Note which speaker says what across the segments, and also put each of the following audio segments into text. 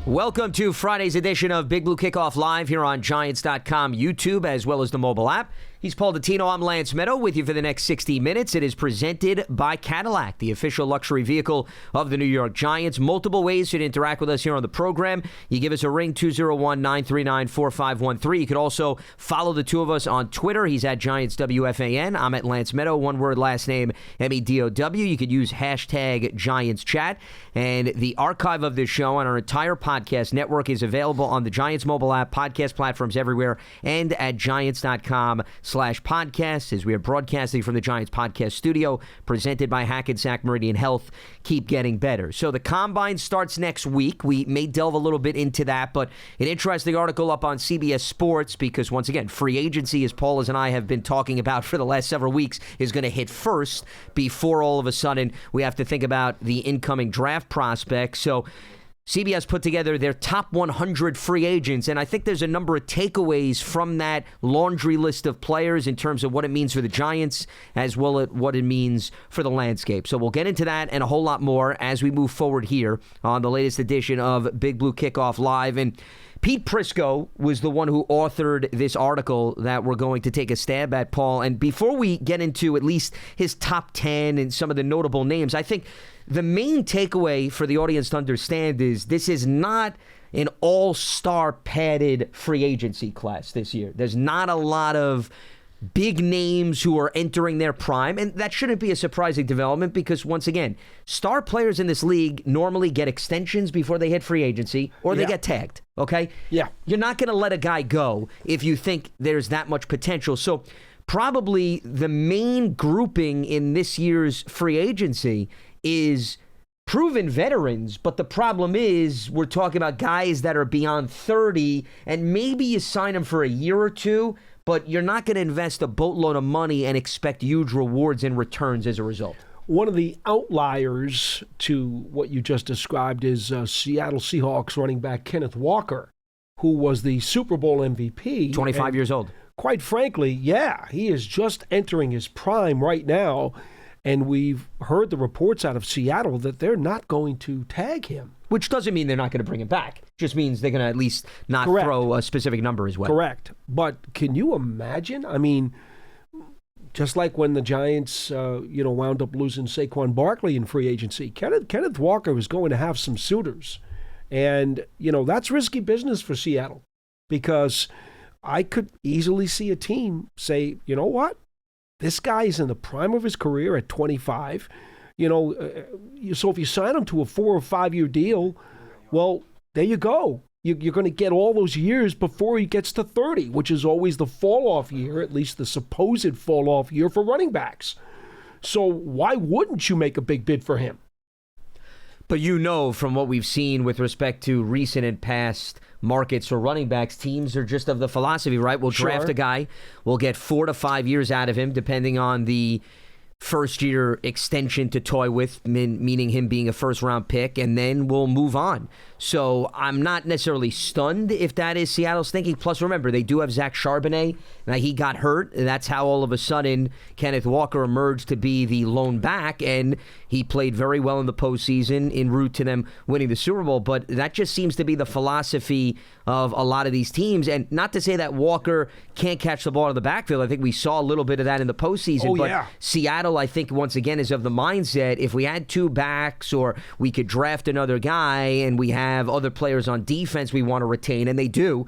Speaker 1: Welcome to Friday's edition of Big Blue Kickoff Live here on Giants.com, YouTube, as well as the mobile app. He's Paul Dottino. I'm Lance Medow with you for the next 60 minutes. It is presented by Cadillac, the official luxury vehicle of the New York Giants. Multiple ways to interact with us here on the program. You give us a ring, 201-939-4513. You could also follow the two of us on Twitter. He's at GiantsWFAN. I'm at Lance Medow, one word, last name, M-E-D-O-W. You could use hashtag GiantsChat. And the archive of this show on our entire podcast network is available on the Giants mobile app, podcast platforms everywhere, and at Giants.com/podcast, as we are broadcasting from the Giants podcast studio, presented by Hackensack Meridian Health. Keep getting better. So the Combine starts next week. We may delve a little bit into that, but an interesting article up on CBS Sports because, once again, free agency, as Paul and I have been talking about for the last several weeks, is going to hit first before all of a sudden we have to think about the incoming draft prospects. So CBS put together their top 100 free agents, and I think there's a number of takeaways from that laundry list of players in terms of what it means for the Giants as well as what it means for the landscape. So we'll get into that and a whole lot more as we move forward here on the latest edition of Big Blue Kickoff Live. And Pete Prisco was the one who authored this article that we're going to take a stab at, Paul. And before we get into at least his top 10 and some of the notable names, I think the main takeaway for the audience to understand is this is not an all-star padded free agency class this year. There's not a lot of big names who are entering their prime, and that shouldn't be a surprising development because, once again, star players in this league normally get extensions before they hit free agency or they get tagged, okay?
Speaker 2: Yeah.
Speaker 1: You're not going to let a guy go if you think there's that much potential. So probably the main grouping in this year's free agency is proven veterans, but the problem is we're talking about guys that are beyond 30, and maybe you sign them for a year or two, but you're not going to invest a boatload of money and expect huge rewards and returns as a result.
Speaker 2: One of the outliers to what you just described is Seattle Seahawks running back Kenneth Walker, who was the Super Bowl MVP.
Speaker 1: 25 years old.
Speaker 2: Quite frankly, he is just entering his prime right now. And we've heard the reports out of Seattle that they're not going to tag him.
Speaker 1: Which doesn't mean they're not going to bring him back. Just means they're going to at least not throw a specific number as well.
Speaker 2: Correct. But can you imagine? I mean, just like when the Giants, wound up losing Saquon Barkley in free agency, Kenneth Walker was going to have some suitors. And, that's risky business for Seattle because I could easily see a team say, you know what? This guy is in the prime of his career at 25. So if you sign him to a 4 or 5 year deal, well, there you go. You're going to get all those years before he gets to 30, which is always the fall-off year, at least the supposed fall-off year for running backs. So why wouldn't you make a big bid for him?
Speaker 1: But from what we've seen with respect to recent and past markets for running backs, teams are just of the philosophy, right? We'll draft a guy, we'll get 4 to 5 years out of him, depending on the first-year extension to toy with, meaning him being a first-round pick, and then we'll move on. So I'm not necessarily stunned if that is Seattle's thinking. Plus, remember, they do have Zach Charbonnet. Now, he got hurt. That's how all of a sudden Kenneth Walker emerged to be the lone back, and he played very well in the postseason en route to them winning the Super Bowl. But that just seems to be the philosophy of a lot of these teams. And not to say that Walker can't catch the ball out of the backfield. I think we saw a little bit of that in the postseason. But Seattle, I think, once again, is of the mindset, if we had 2 backs or we could draft another guy and we have other players on defense we want to retain, and they do.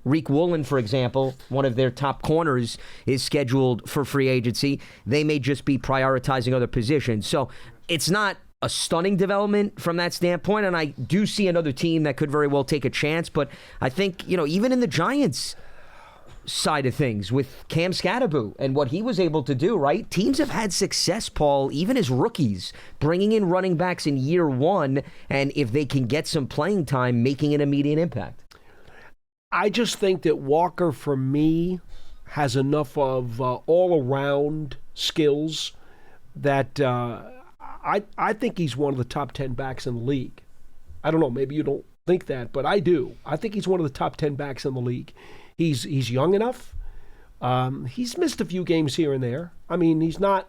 Speaker 1: Reek Woolen, for example, one of their top corners, is scheduled for free agency. They may just be prioritizing other positions. So it's not a stunning development from that standpoint, and I do see another team that could very well take a chance. But I think, even in the Giants side of things with Cam Scatterboo and what he was able to do, right? Teams have had success, Paul, even as rookies, bringing in running backs in year one, and if they can get some playing time, making an immediate impact.
Speaker 2: I just think that Walker, for me, has enough of all-around skills that I think he's one of the top 10 backs in the league. I don't know, maybe you don't think that, but I do. I think he's one of the top 10 backs in the league. He's young enough. He's missed a few games here and there. I mean, he's not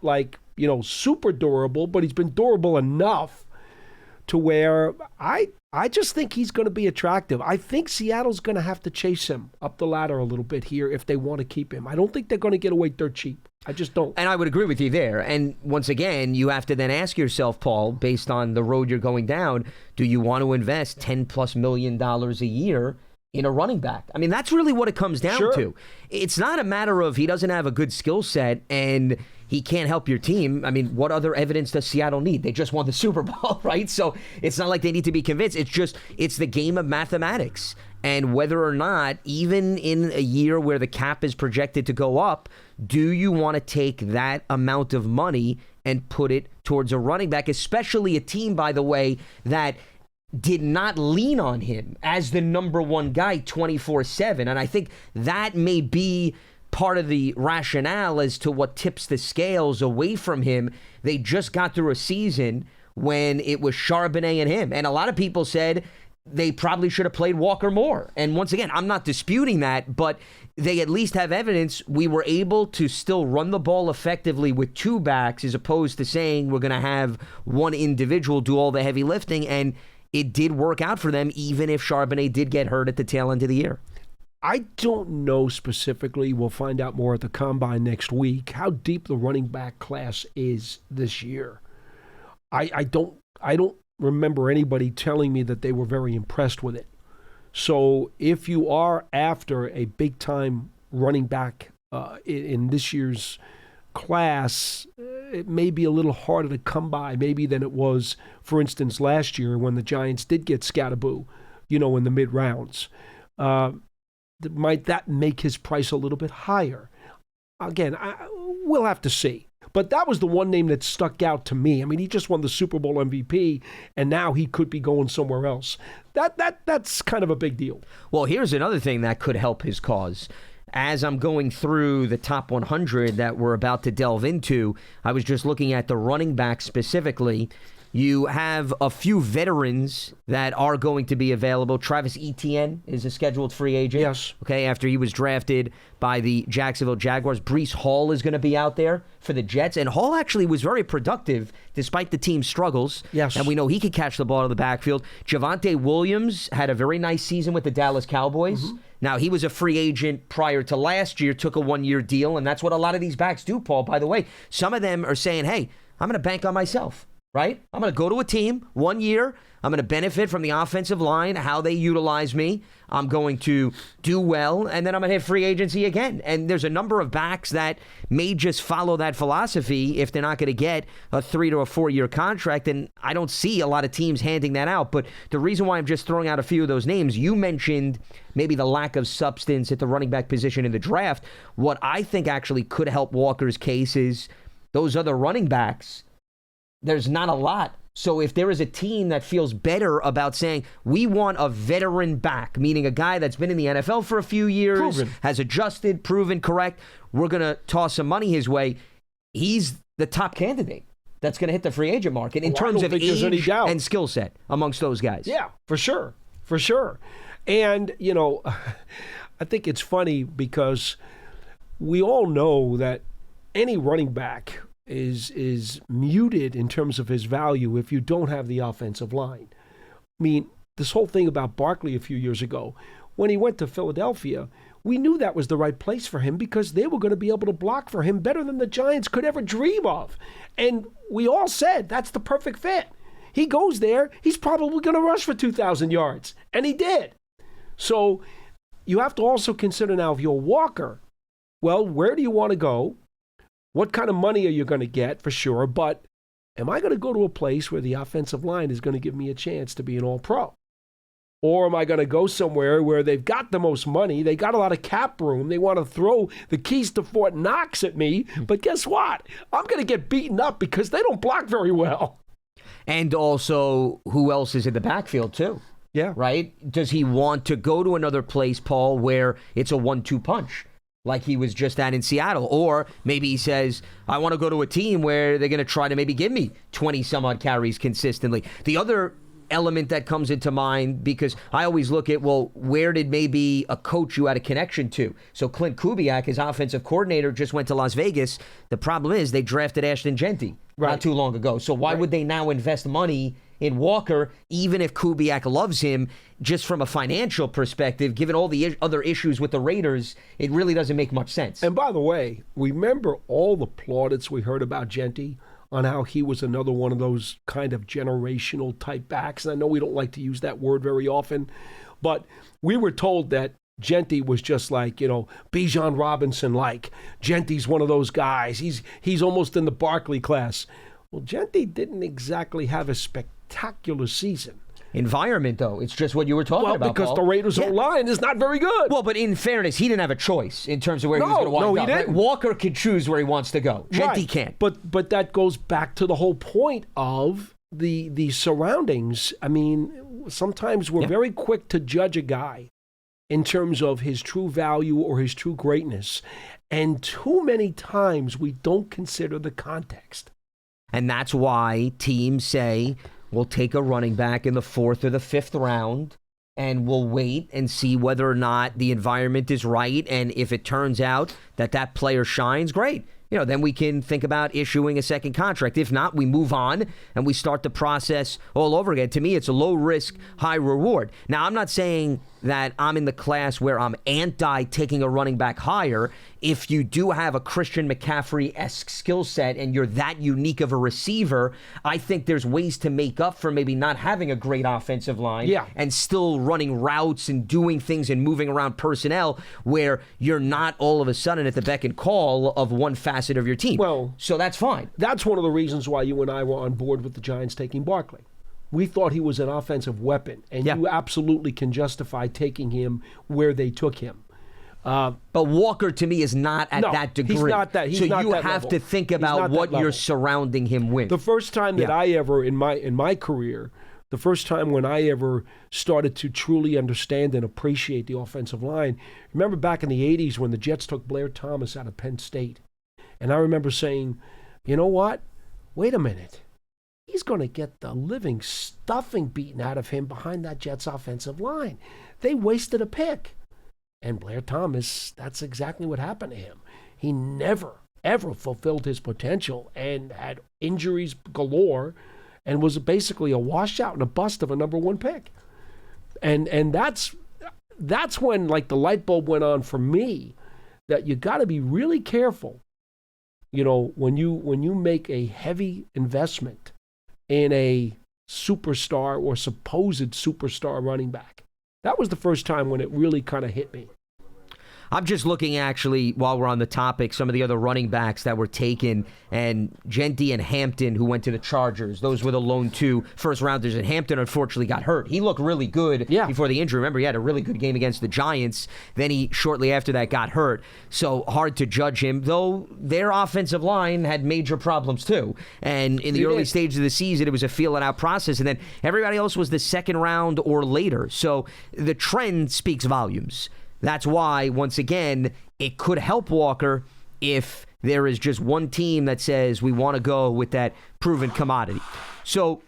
Speaker 2: super durable, but he's been durable enough to where I I just think he's going to be attractive. I think Seattle's going to have to chase him up the ladder a little bit here if they want to keep him. I don't think they're going to get away dirt cheap. I just don't.
Speaker 1: And I would agree with you there. And once again, you have to then ask yourself, Paul, based on the road you're going down, do you want to invest $10+ million a year in a running back? I mean, that's really what it comes down to. It's not a matter of he doesn't have a good skill set and he can't help your team. I mean, what other evidence does Seattle need? They just won the Super Bowl, right? So it's not like they need to be convinced. It's the game of mathematics. And whether or not, even in a year where the cap is projected to go up, do you want to take that amount of money and put it towards a running back, especially a team, by the way, that did not lean on him as the number one guy 24/7. And I think that may be part of the rationale as to what tips the scales away from him. They just got through a season when it was Charbonnet and him. And a lot of people said they probably should have played Walker more. And once again, I'm not disputing that, but they at least have evidence we were able to still run the ball effectively with two backs as opposed to saying we're going to have one individual do all the heavy lifting. And it did work out for them, even if Charbonnet did get hurt at the tail end of the year.
Speaker 2: I don't know specifically. We'll find out more at the Combine next week how deep the running back class is this year. I don't remember anybody telling me that they were very impressed with it. So if you are after a big-time running back in this year's class, it may be a little harder to come by maybe than it was, for instance, last year when the Giants did get Scatterboo, in the mid-rounds. Might that make his price a little bit higher? Again, we'll have to see. But that was the one name that stuck out to me. I mean, he just won the Super Bowl MVP, and now he could be going somewhere else. That's kind of a big deal.
Speaker 1: Well, here's another thing that could help his cause. As I'm going through the top 100 that we're about to delve into, I was just looking at the running back specifically. You have a few veterans that are going to be available. Travis Etienne is a scheduled free agent.
Speaker 2: Yes.
Speaker 1: Okay, after he was drafted by the Jacksonville Jaguars. Breece Hall is going to be out there for the Jets. And Hall actually was very productive despite the team's struggles.
Speaker 2: Yes.
Speaker 1: And we know he could catch the ball out of the backfield. Javonte Williams had a very nice season with the Dallas Cowboys. Mm-hmm. Now, he was a free agent prior to last year, took a one-year deal, and that's what a lot of these backs do, Paul, by the way. Some of them are saying, hey, I'm going to bank on myself. Right? I'm going to go to a team 1 year. I'm going to benefit from the offensive line, how they utilize me. I'm going to do well, and then I'm going to hit free agency again. And there's a number of backs that may just follow that philosophy if they're not going to get a 3 to a 4 year contract. And I don't see a lot of teams handing that out. But the reason why I'm just throwing out a few of those names, you mentioned maybe the lack of substance at the running back position in the draft. What I think actually could help Walker's case is those other running backs. There's not a lot. So if there is a team that feels better about saying, we want a veteran back, meaning a guy that's been in the NFL for a few years, proven, has adjusted, proven correct, we're going to toss some money his way, he's the top candidate that's going to hit the free agent market in terms of age and skill set amongst those guys.
Speaker 2: Yeah, for sure. For sure. And, I think it's funny because we all know that any running back is muted in terms of his value if you don't have the offensive line. I mean, this whole thing about Barkley a few years ago, when he went to Philadelphia, we knew that was the right place for him because they were going to be able to block for him better than the Giants could ever dream of. And we all said that's the perfect fit. He goes there, he's probably going to rush for 2,000 yards. And he did. So you have to also consider now if you're Walker, well, where do you want to go? What kind of money are you going to get, for sure, but am I going to go to a place where the offensive line is going to give me a chance to be an all-pro? Or am I going to go somewhere where they've got the most money, they got a lot of cap room, they want to throw the keys to Fort Knox at me, but guess what? I'm going to get beaten up because they don't block very well.
Speaker 1: And also, who else is in the backfield, too?
Speaker 2: Yeah.
Speaker 1: Right? Does he want to go to another place, Paul, where it's a 1-2 punch? Like he was just at in Seattle. Or maybe he says, I want to go to a team where they're going to try to maybe give me 20-some-odd carries consistently. The other element that comes into mind, because I always look at, well, where did maybe a coach you had a connection to? So Clint Kubiak, his offensive coordinator, just went to Las Vegas. The problem is they drafted Ashton Genty not too long ago. So why would they now invest money in Walker, even if Kubiak loves him, just from a financial perspective, given all the other issues with the Raiders, it really doesn't make much sense.
Speaker 2: And by the way, remember all the plaudits we heard about Genty on how he was another one of those kind of generational type backs. And I know we don't like to use that word very often, but we were told that Genty was just like, Bijan Robinson-like. Genty's one of those guys. He's almost in the Barkley class. Well, Genty didn't exactly have a spectacular season.
Speaker 1: Environment, though. It's just what you were talking about,
Speaker 2: because
Speaker 1: Paul.
Speaker 2: the Raiders' O-line is not very good.
Speaker 1: Well, but in fairness, he didn't have a choice in terms of where he was going to wind up.
Speaker 2: No, he didn't.
Speaker 1: Right? Walker could choose where he wants to go. Genty can't.
Speaker 2: But that goes back to the whole point of the surroundings. I mean, sometimes we're very quick to judge a guy in terms of his true value or his true greatness. And too many times we don't consider the context.
Speaker 1: And that's why teams say, we'll take a running back in the 4th or the 5th round, and we'll wait and see whether or not the environment is right. And if it turns out that player shines, great. Then we can think about issuing a second contract. If not, we move on and we start the process all over again. To me, it's a low risk, high reward. Now, I'm not saying that I'm in the class where I'm anti taking a running back higher. If you do have a Christian McCaffrey-esque skill set and you're that unique of a receiver, I think there's ways to make up for maybe not having a great offensive line and still running routes and doing things and moving around personnel where you're not all of a sudden at the beck and call of one facet of your team.
Speaker 2: Well,
Speaker 1: so that's fine.
Speaker 2: That's one of the reasons why you and I were on board with the Giants taking Barkley. We thought he was an offensive weapon, and you absolutely can justify taking him where they took him.
Speaker 1: But Walker, to me, is not at that degree.
Speaker 2: He's not that.
Speaker 1: So you have to think about what you're surrounding him with.
Speaker 2: The first time that I ever, in my career, the first time when I ever started to truly understand and appreciate the offensive line, remember back in the 80s when the Jets took Blair Thomas out of Penn State. And I remember saying, you know what? Wait a minute. He's going to get the living stuffing beaten out of him behind that Jets offensive line. They wasted a pick. And Blair Thomas, that's exactly what happened to him. He never, ever fulfilled his potential and had injuries galore and was basically a washout and a bust of a number 1 pick. And that's when like the light bulb went on for me that you got to be really careful, when you make a heavy investment in a superstar or supposed superstar running back. That was the first time when it really kind of hit me.
Speaker 1: I'm just looking, actually, while we're on the topic, some of the other running backs that were taken, and Genty and Hampton, who went to the Chargers. Those were the lone 2 first-rounders, and Hampton unfortunately got hurt. He looked really good before the injury. Remember, he had a really good game against the Giants. Then he, shortly after that, got hurt. So hard to judge him, though their offensive line had major problems, too. And in the early stages of the season, it was a feel-it-out process, and then everybody else was the second round or later. So the trend speaks volumes. That's why, once again, it could help Walker if there is just one team that says we want to go with that proven commodity. So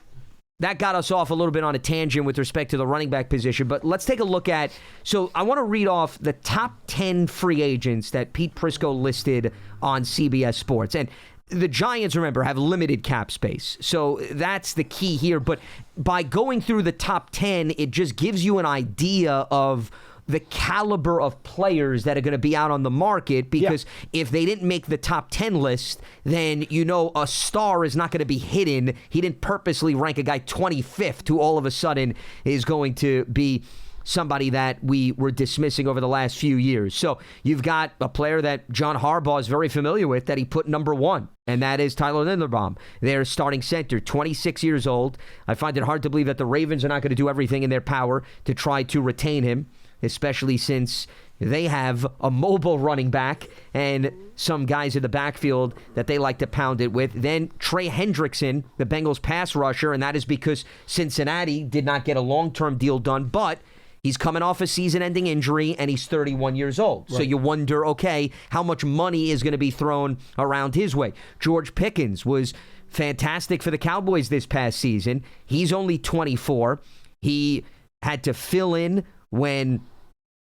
Speaker 1: that got us off a little bit on a tangent with respect to the running back position, but let's take a look at, so I want to read off the top 10 free agents that Pete Prisco listed on CBS Sports. And the Giants, remember, have limited cap space. So that's the key here. But by going through the top 10, it just gives you an idea of the caliber of players that are going to be out on the market, because if they didn't make the top 10 list, then a star is not going to be hidden. He didn't purposely rank a guy 25th who all of a sudden is going to be somebody that we were dismissing over the last few years. So you've got a player that John Harbaugh is very familiar with that he put number 1, and that is Tyler Linderbaum, their starting center, 26 years old. I find it hard to believe that the Ravens are not going to do everything in their power to try to retain him, especially since they have a mobile running back and some guys in the backfield that they like to pound it with. Then Trey Hendrickson, the Bengals pass rusher, and that is because Cincinnati did not get a long-term deal done, but he's coming off a season-ending injury, and he's 31 years old. Right. So you wonder, okay, how much money is going to be thrown around his way? George Pickens was fantastic for the Cowboys this past season. He's only 24. He had to fill in when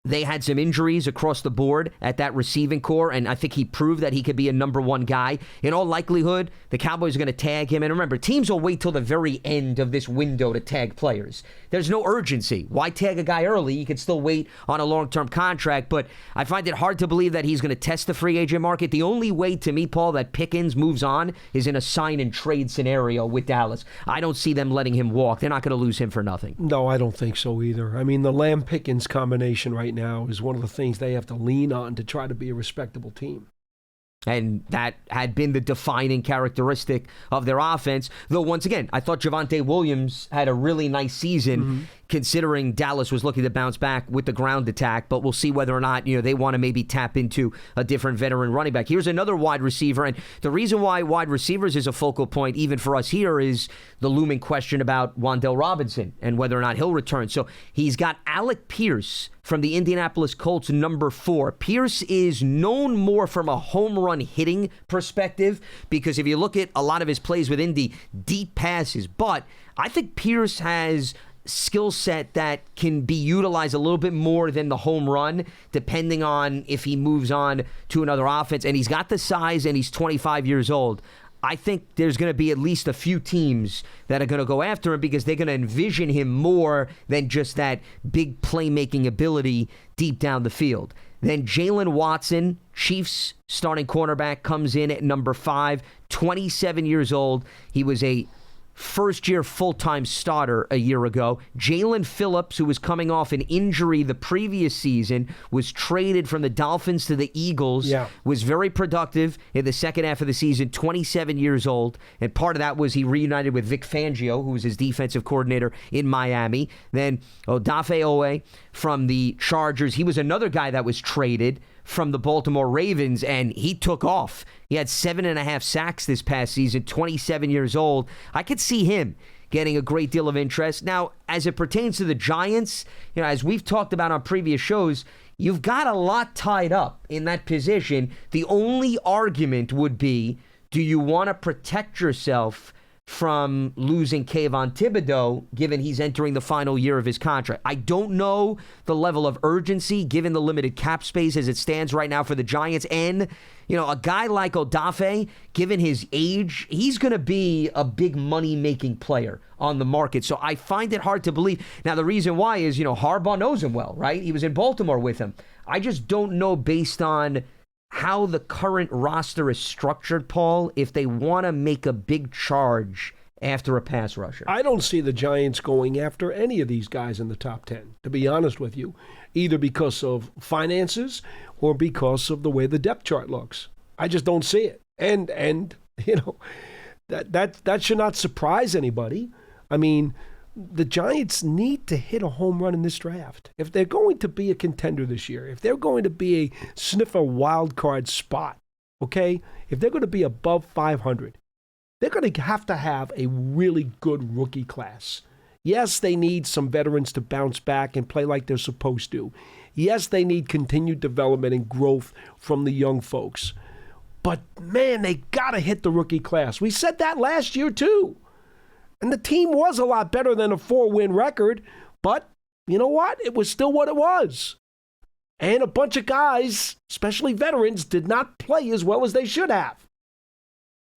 Speaker 1: They had some injuries across the board at that receiving core, and I think he proved that he could be a number one guy. In all likelihood, the Cowboys are going to tag him. And remember, teams will wait till the very end of this window to tag players. There's no urgency. Why tag a guy early? You can still wait on a long-term contract. But I find it hard to believe that he's going to test the free agent market. The only way, to me, Paul, that Pickens moves on is in a sign-and-trade scenario with Dallas. I don't see them letting him walk. They're not going to lose him for nothing.
Speaker 2: No, I don't think so either. I mean, the Lamb-Pickens combination right now is one of the things they have to lean on to try to be a respectable team.
Speaker 1: And that had been the defining characteristic of their offense. Though, once again, I thought Javonte Williams had a really nice season, considering Dallas was looking to bounce back with the ground attack. But we'll see whether or not they want to maybe tap into a different veteran running back. Here's another wide receiver. And the reason why wide receivers is a focal point, even for us here, is the looming question about Wan'Dale Robinson and whether or not he'll return. So he's got Alec Pierce from the Indianapolis Colts, number 4. Pierce is known more from a home run hitting perspective, because if you look at a lot of his plays with Indy, deep passes. But I think Pierce has skill set that can be utilized a little bit more than the home run, depending on if he moves on to another offense. And he's got the size, and he's 25 years old. I think there's going to be at least a few teams that are going to go after him, because they're going to envision him more than just that big playmaking ability deep down the field. Then Jalen Watson, Chiefs starting cornerback, comes in at number 5, 27 years old. He was a first-year full-time starter a year ago. Jalen Phillips, who was coming off an injury the previous season, was traded from the Dolphins to the Eagles, was very productive in the second half of the season, 27 years old, and part of that was he reunited with Vic Fangio, who was his defensive coordinator in Miami. Then Odafe Owe from the Chargers. He was another guy that was traded from the Baltimore Ravens, and he took off. He had 7.5 sacks this past season, 27 years old. I could see him getting a great deal of interest. Now, as it pertains to the Giants, as we've talked about on previous shows, you've got a lot tied up in that position. The only argument would be, do you want to protect yourself from losing Kayvon Thibodeau, given he's entering the final year of his contract? I don't know the level of urgency, given the limited cap space as it stands right now for the Giants. And, a guy like Odafe, given his age, he's going to be a big money-making player on the market. So I find it hard to believe. Now, the reason why is, Harbaugh knows him well, right? He was in Baltimore with him. I just don't know, based on how the current roster is structured, Paul, if they want to make a big charge after a pass rusher.
Speaker 2: I don't see the Giants going after any of these guys in the top 10, to be honest with you, either because of finances or because of the way the depth chart looks. I just don't see it. And that should not surprise anybody. I mean, the Giants need to hit a home run in this draft. If they're going to be a contender this year, if they're going to be a sniffer wild card spot, okay, if they're going to be above 500, they're going to have a really good rookie class. Yes, they need some veterans to bounce back and play like they're supposed to. Yes, they need continued development and growth from the young folks. But, man, they got to hit the rookie class. We said that last year, too. And the team was a lot better than a 4-win record, but you know what? It was still what it was. And a bunch of guys, especially veterans, did not play as well as they should have.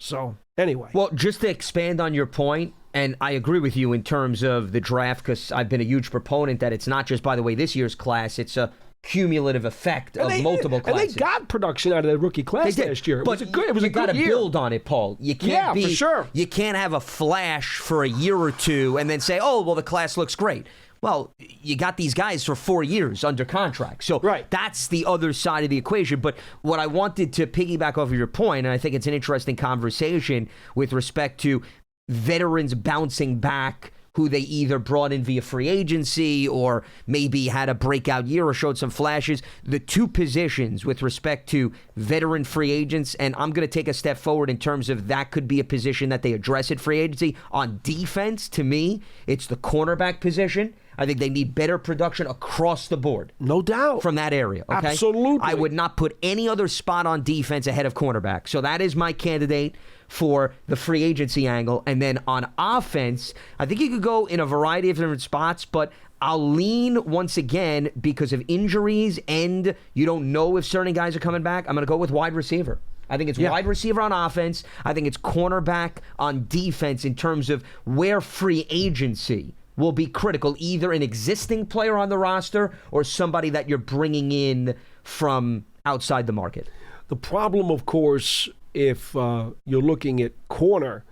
Speaker 2: So, anyway.
Speaker 1: Well, just to expand on your point, and I agree with you in terms of the draft, because I've been a huge proponent that it's not just, by the way, this year's class, it's a cumulative effect of multiple classes.
Speaker 2: And they got production out of the rookie class last year. It was a good year.
Speaker 1: You got to build on it, Paul. You can't
Speaker 2: for sure.
Speaker 1: You can't have a flash for a year or two and then say, oh, well, the class looks great. Well, you got these guys for 4 years under contract. So that's the other side of the equation. But what I wanted to piggyback off of your point, and I think it's an interesting conversation with respect to veterans bouncing back, who they either brought in via free agency or maybe had a breakout year or showed some flashes. The two positions with respect to veteran free agents, and I'm going to take a step forward in terms of that could be a position that they address at free agency. On defense, to me, it's the cornerback position. I think they need better production across the board.
Speaker 2: No doubt.
Speaker 1: From that area. Okay?
Speaker 2: Absolutely.
Speaker 1: I would not put any other spot on defense ahead of cornerback. So that is my candidate for the free agency angle. And then on offense, I think you could go in a variety of different spots, but I'll lean once again because of injuries and you don't know if certain guys are coming back. I'm going to go with wide receiver. I think it's wide receiver on offense. I think it's cornerback on defense in terms of where free agency will be critical, either an existing player on the roster or somebody that you're bringing in from outside the market.
Speaker 2: The problem, of course, if you're looking at corner,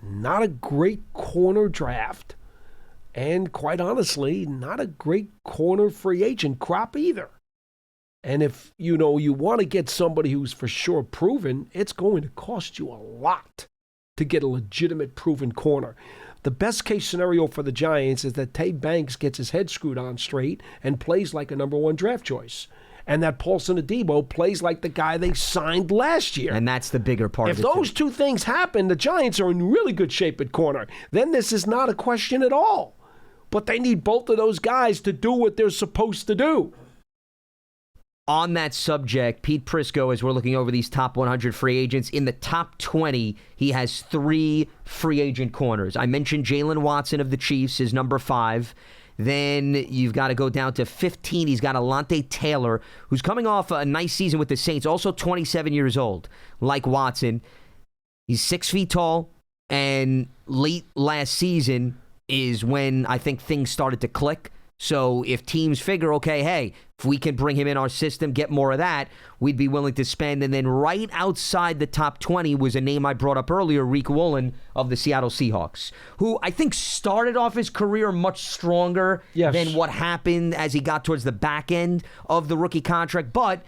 Speaker 2: not a great corner draft. And quite honestly, not a great corner free agent crop either. And if, you want to get somebody who's for sure proven, it's going to cost you a lot to get a legitimate proven corner. The best case scenario for the Giants is that Tay Banks gets his head screwed on straight and plays like a number one draft choice. And that Paulson Adebo plays like the guy they signed last year.
Speaker 1: And that's the bigger part
Speaker 2: of
Speaker 1: it.
Speaker 2: If those two things happen, the Giants are in really good shape at corner. Then this is not a question at all. But they need both of those guys to do what they're supposed to do.
Speaker 1: On that subject, Pete Prisco, as we're looking over these top 100 free agents, in the top 20, he has 3 free agent corners. I mentioned Jalen Watson of the Chiefs is number 5. Then you've got to go down to 15. He's got Alontae Taylor, who's coming off a nice season with the Saints, also 27 years old, like Watson. He's 6 feet tall, and late last season is when I think things started to click. So if teams figure, okay, hey, if we can bring him in our system, get more of that, we'd be willing to spend. And then right outside the top 20 was a name I brought up earlier, Rick Woolen of the Seattle Seahawks, who I think started off his career much stronger than what happened as he got towards the back end of the rookie contract. But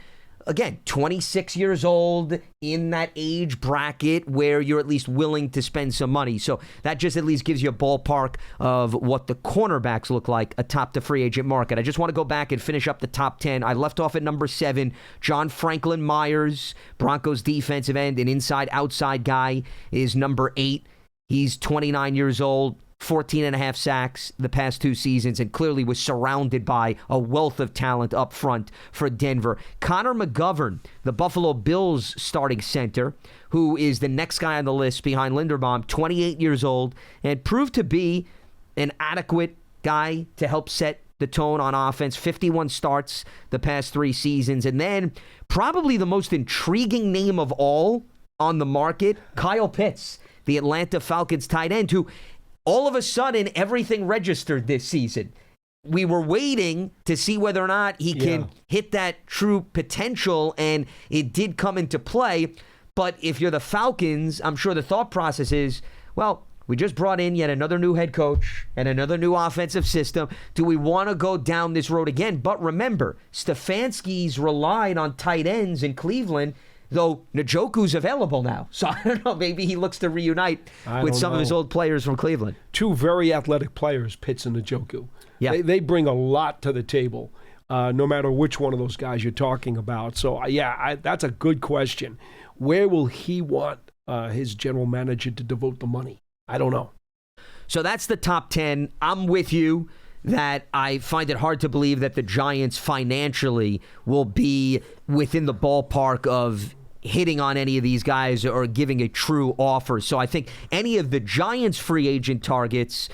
Speaker 1: again, 26 years old, in that age bracket where you're at least willing to spend some money. So that just at least gives you a ballpark of what the cornerbacks look like atop the free agent market. I just want to go back and finish up the top 10. I left off at number 7, John Franklin Myers, Broncos defensive end, an inside-outside guy, is number 8. He's 29 years old. 14 and a half sacks the past 2 seasons, and clearly was surrounded by a wealth of talent up front for Denver. Connor McGovern, the Buffalo Bills starting center, who is the next guy on the list behind Linderbaum, 28 years old, and proved to be an adequate guy to help set the tone on offense. 51 starts the past 3 seasons. And then probably the most intriguing name of all on the market, Kyle Pitts, the Atlanta Falcons tight end, who all of a sudden, everything registered this season. We were waiting to see whether or not he can hit that true potential, and it did come into play. But if you're the Falcons, I'm sure the thought process is, well, we just brought in yet another new head coach and another new offensive system. Do we want to go down this road again? But remember, Stefanski's relied on tight ends in Cleveland, though Njoku's available now. So I don't know, maybe he looks to reunite with some of his old players from Cleveland. 2
Speaker 2: very athletic players, Pitts and Njoku.
Speaker 1: Yeah.
Speaker 2: They bring a lot to the table, no matter which one of those guys you're talking about. So, that's a good question. Where will he want his general manager to devote the money? I don't know.
Speaker 1: So that's the top 10. I'm with you that I find it hard to believe that the Giants financially will be within the ballpark of hitting on any of these guys or giving a true offer. So I think any of the Giants free agent targets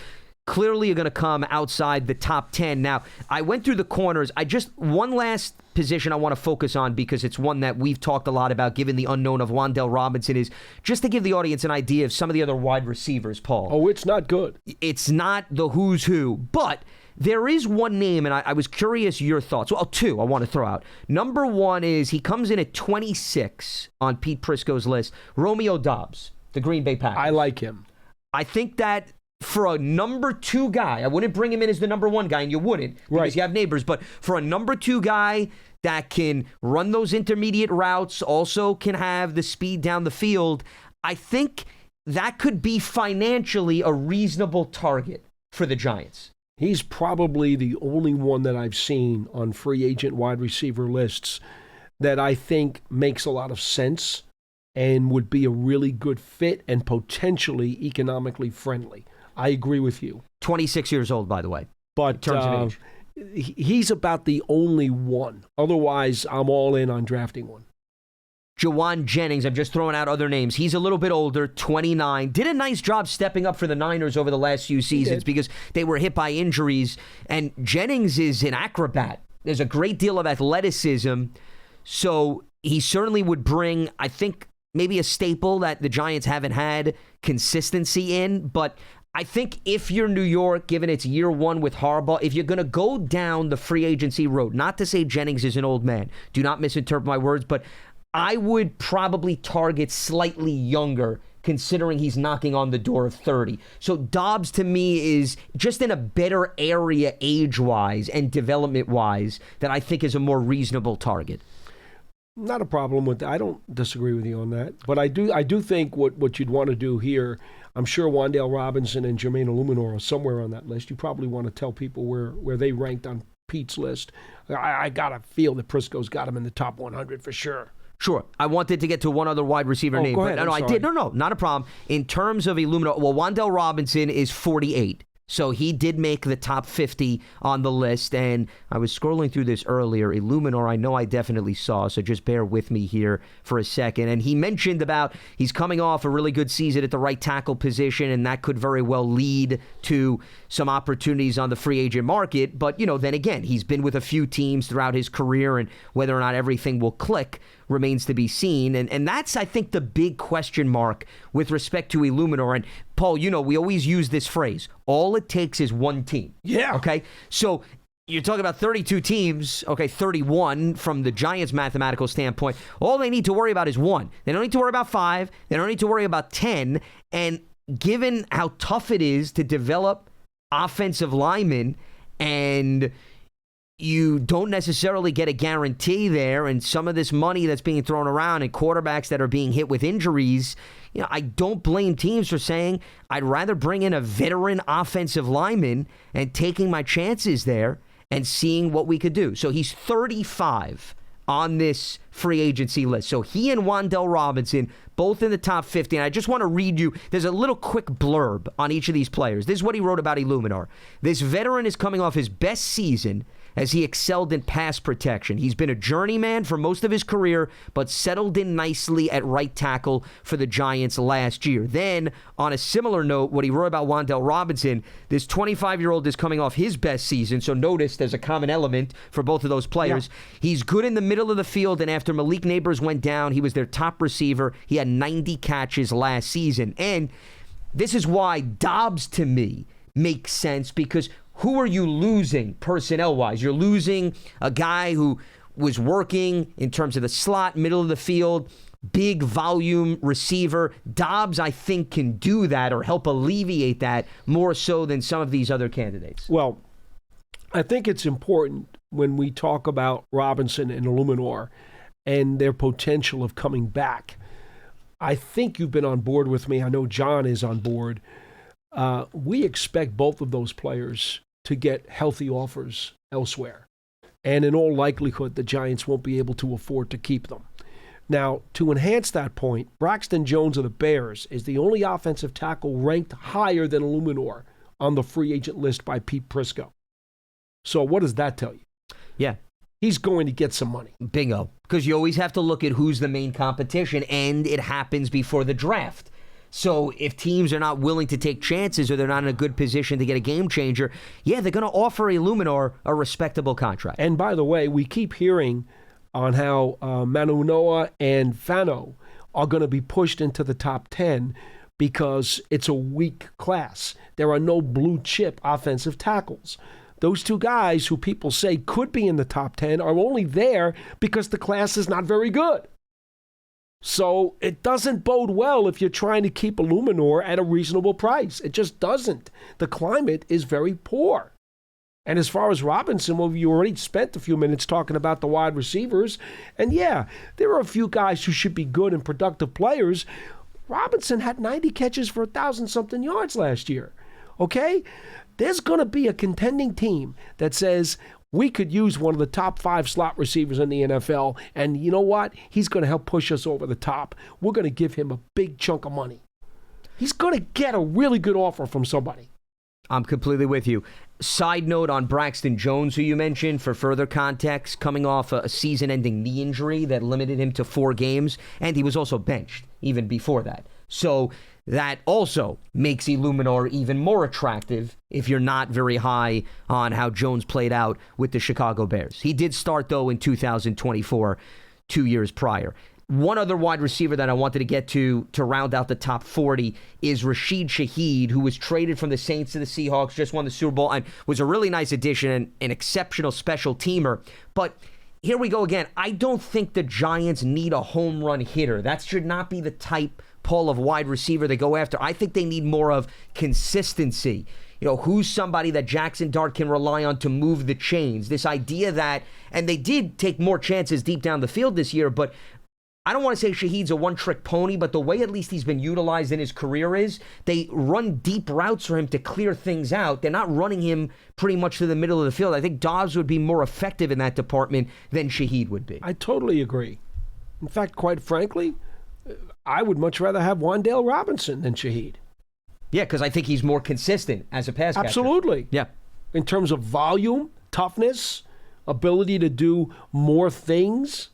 Speaker 1: clearly are going to come outside the top 10. Now, I went through the corners. One last position I want to focus on because it's one that we've talked a lot about given the unknown of Wan'Dale Robinson, is just to give the audience an idea of some of the other wide receivers, Paul.
Speaker 2: Oh, it's not good.
Speaker 1: It's not the who's who, but there is one name, and I was curious your thoughts. Well, 2 I want to throw out. Number 1 is he comes in at 26 on Pete Prisco's list, Romeo Doubs, the Green Bay Packers.
Speaker 2: I like him.
Speaker 1: I think that for a number 2 guy, I wouldn't bring him in as the number 1 guy, and you wouldn't because you have neighbors, but for a number 2 guy that can run those intermediate routes, also can have the speed down the field, I think that could be financially a reasonable target for the Giants.
Speaker 2: He's probably the only one that I've seen on free agent wide receiver lists that I think makes a lot of sense and would be a really good fit and potentially economically friendly. I agree with you.
Speaker 1: 26 years old, by the way.
Speaker 2: But
Speaker 1: in terms of age.
Speaker 2: He's about the only one. Otherwise, I'm all in on drafting one.
Speaker 1: Jawan Jennings, I'm just throwing out other names. He's a little bit older, 29. Did a nice job stepping up for the Niners over the last few seasons because they were hit by injuries. And Jennings is an acrobat. There's a great deal of athleticism. So he certainly would bring, I think, maybe a staple that the Giants haven't had consistency in. But I think if you're New York, given it's year one with Harbaugh, if you're going to go down the free agency road, not to say Jennings is an old man, do not misinterpret my words, but I would probably target slightly younger, considering he's knocking on the door of 30. So Dobbs, to me, is just in a better area age-wise and development-wise that I think is a more reasonable target.
Speaker 2: Not a problem with that. I don't disagree with you on that. But I do think what you'd want to do here, I'm sure Wan'Dale Robinson and Jermaine Illuminor are somewhere on that list. You probably want to tell people where they ranked on Pete's list. I got to feel that Prisco's got him in the top 100 for sure.
Speaker 1: Sure. I wanted to get to one other wide receiver name.
Speaker 2: Go ahead.
Speaker 1: I did. No, not a problem. In terms of Illuminor, well, Wan'Dale Robinson is 48. So he did make the top 50 on the list, and I was scrolling through this earlier. Illuminor, I know I definitely saw, so just bear with me here for a second. And he mentioned about he's coming off a really good season at the right tackle position, and that could very well lead to some opportunities on the free agent market. But, then again, he's been with a few teams throughout his career, and whether or not everything will click remains to be seen. And that's, I think, the big question mark with respect to Illuminor. And, Paul, we always use this phrase, all it takes is one team.
Speaker 2: Yeah.
Speaker 1: Okay? So you're talking about 32 teams, 31 from the Giants' mathematical standpoint. All they need to worry about is one. They don't need to worry about 5. They don't need to worry about 10. And given how tough it is to develop offensive linemen, and you don't necessarily get a guarantee there, and some of this money that's being thrown around and quarterbacks that are being hit with injuries, I don't blame teams for saying I'd rather bring in a veteran offensive lineman and taking my chances there and seeing what we could do. So he's 35 on this free agency list. So he and Wan'Dale Robinson, both in the top 50. And I just want to read you, there's a little quick blurb on each of these players. This is what he wrote about Illuminor. This veteran is coming off his best season as he excelled in pass protection. He's been a journeyman for most of his career, but settled in nicely at right tackle for the Giants last year. Then, on a similar note, what he wrote about Wan'Dale Robinson, this 25-year-old is coming off his best season, so notice there's a common element for both of those players. Yeah. He's good in the middle of the field, and after Malik Neighbors went down, he was their top receiver. He had 90 catches last season. And this is why Dobbs, to me, makes sense, because who are you losing personnel-wise? You're losing a guy who was working in terms of the slot, middle of the field, big volume receiver. Dobbs, I think, can do that or help alleviate that more so than some of these other candidates.
Speaker 2: Well, I think it's important when we talk about Robinson and Illuminor and their potential of coming back. I think you've been on board with me. I know John is on board. We expect both of those players to get healthy offers elsewhere. And in all likelihood, the Giants won't be able to afford to keep them. Now, to enhance that point, Braxton Jones of the Bears is the only offensive tackle ranked higher than Illuminor on the free agent list by Pete Prisco. So what does that tell you?
Speaker 1: Yeah.
Speaker 2: He's going to get some money.
Speaker 1: Bingo. Because you always have to look at who's the main competition, and it happens before the draft. So if teams are not willing to take chances or they're not in a good position to get a game changer, yeah, they're going to offer Illuminor a respectable contract.
Speaker 2: And by the way, we keep hearing on how Manunoa and Fano are going to be pushed into the top 10 because it's a weak class. There are no blue chip offensive tackles. Those two guys who people say could be in the top 10 are only there because the class is not very good. So it doesn't bode well if you're trying to keep Illuminor at a reasonable price. It just doesn't. The climate is very poor. And as far as Robinson, well, you already spent a few minutes talking about the wide receivers. And yeah, there are a few guys who should be good and productive players. Robinson had 90 catches for 1,000-something yards last year. Okay? There's going to be a contending team that says, we could use one of the top 5 slot receivers in the NFL, and you know what? He's going to help push us over the top. We're going to give him a big chunk of money. He's going to get a really good offer from somebody.
Speaker 1: I'm completely with you. Side note on Braxton Jones, who you mentioned, for further context, coming off a season-ending knee injury that limited him to 4 games, and he was also benched even before that. So that also makes Illuminor even more attractive if you're not very high on how Jones played out with the Chicago Bears. He did start, though, in 2024, 2 years prior. One other wide receiver that I wanted to get to round out the top 40 is Rashid Shaheed, who was traded from the Saints to the Seahawks, just won the Super Bowl, and was a really nice addition and an exceptional special teamer. But here we go again. I don't think the Giants need a home run hitter. That should not be the type, Paul, of wide receiver they go after. I think they need more of consistency. Who's somebody that Jackson Dart can rely on to move the chains? This idea that, and they did take more chances deep down the field this year, but I don't want to say Shaheed's a one-trick pony, but the way at least he's been utilized in his career is they run deep routes for him to clear things out. They're not running him pretty much to the middle of the field. I think Dobbs would be more effective in that department than Shaheed would be.
Speaker 2: I totally agree. In fact, quite frankly, I would much rather have Wan'Dale Robinson than Shaheed.
Speaker 1: Yeah, because I think he's more consistent as a pass catcher.
Speaker 2: Absolutely.
Speaker 1: Yeah.
Speaker 2: In terms of volume, toughness, ability to do more things.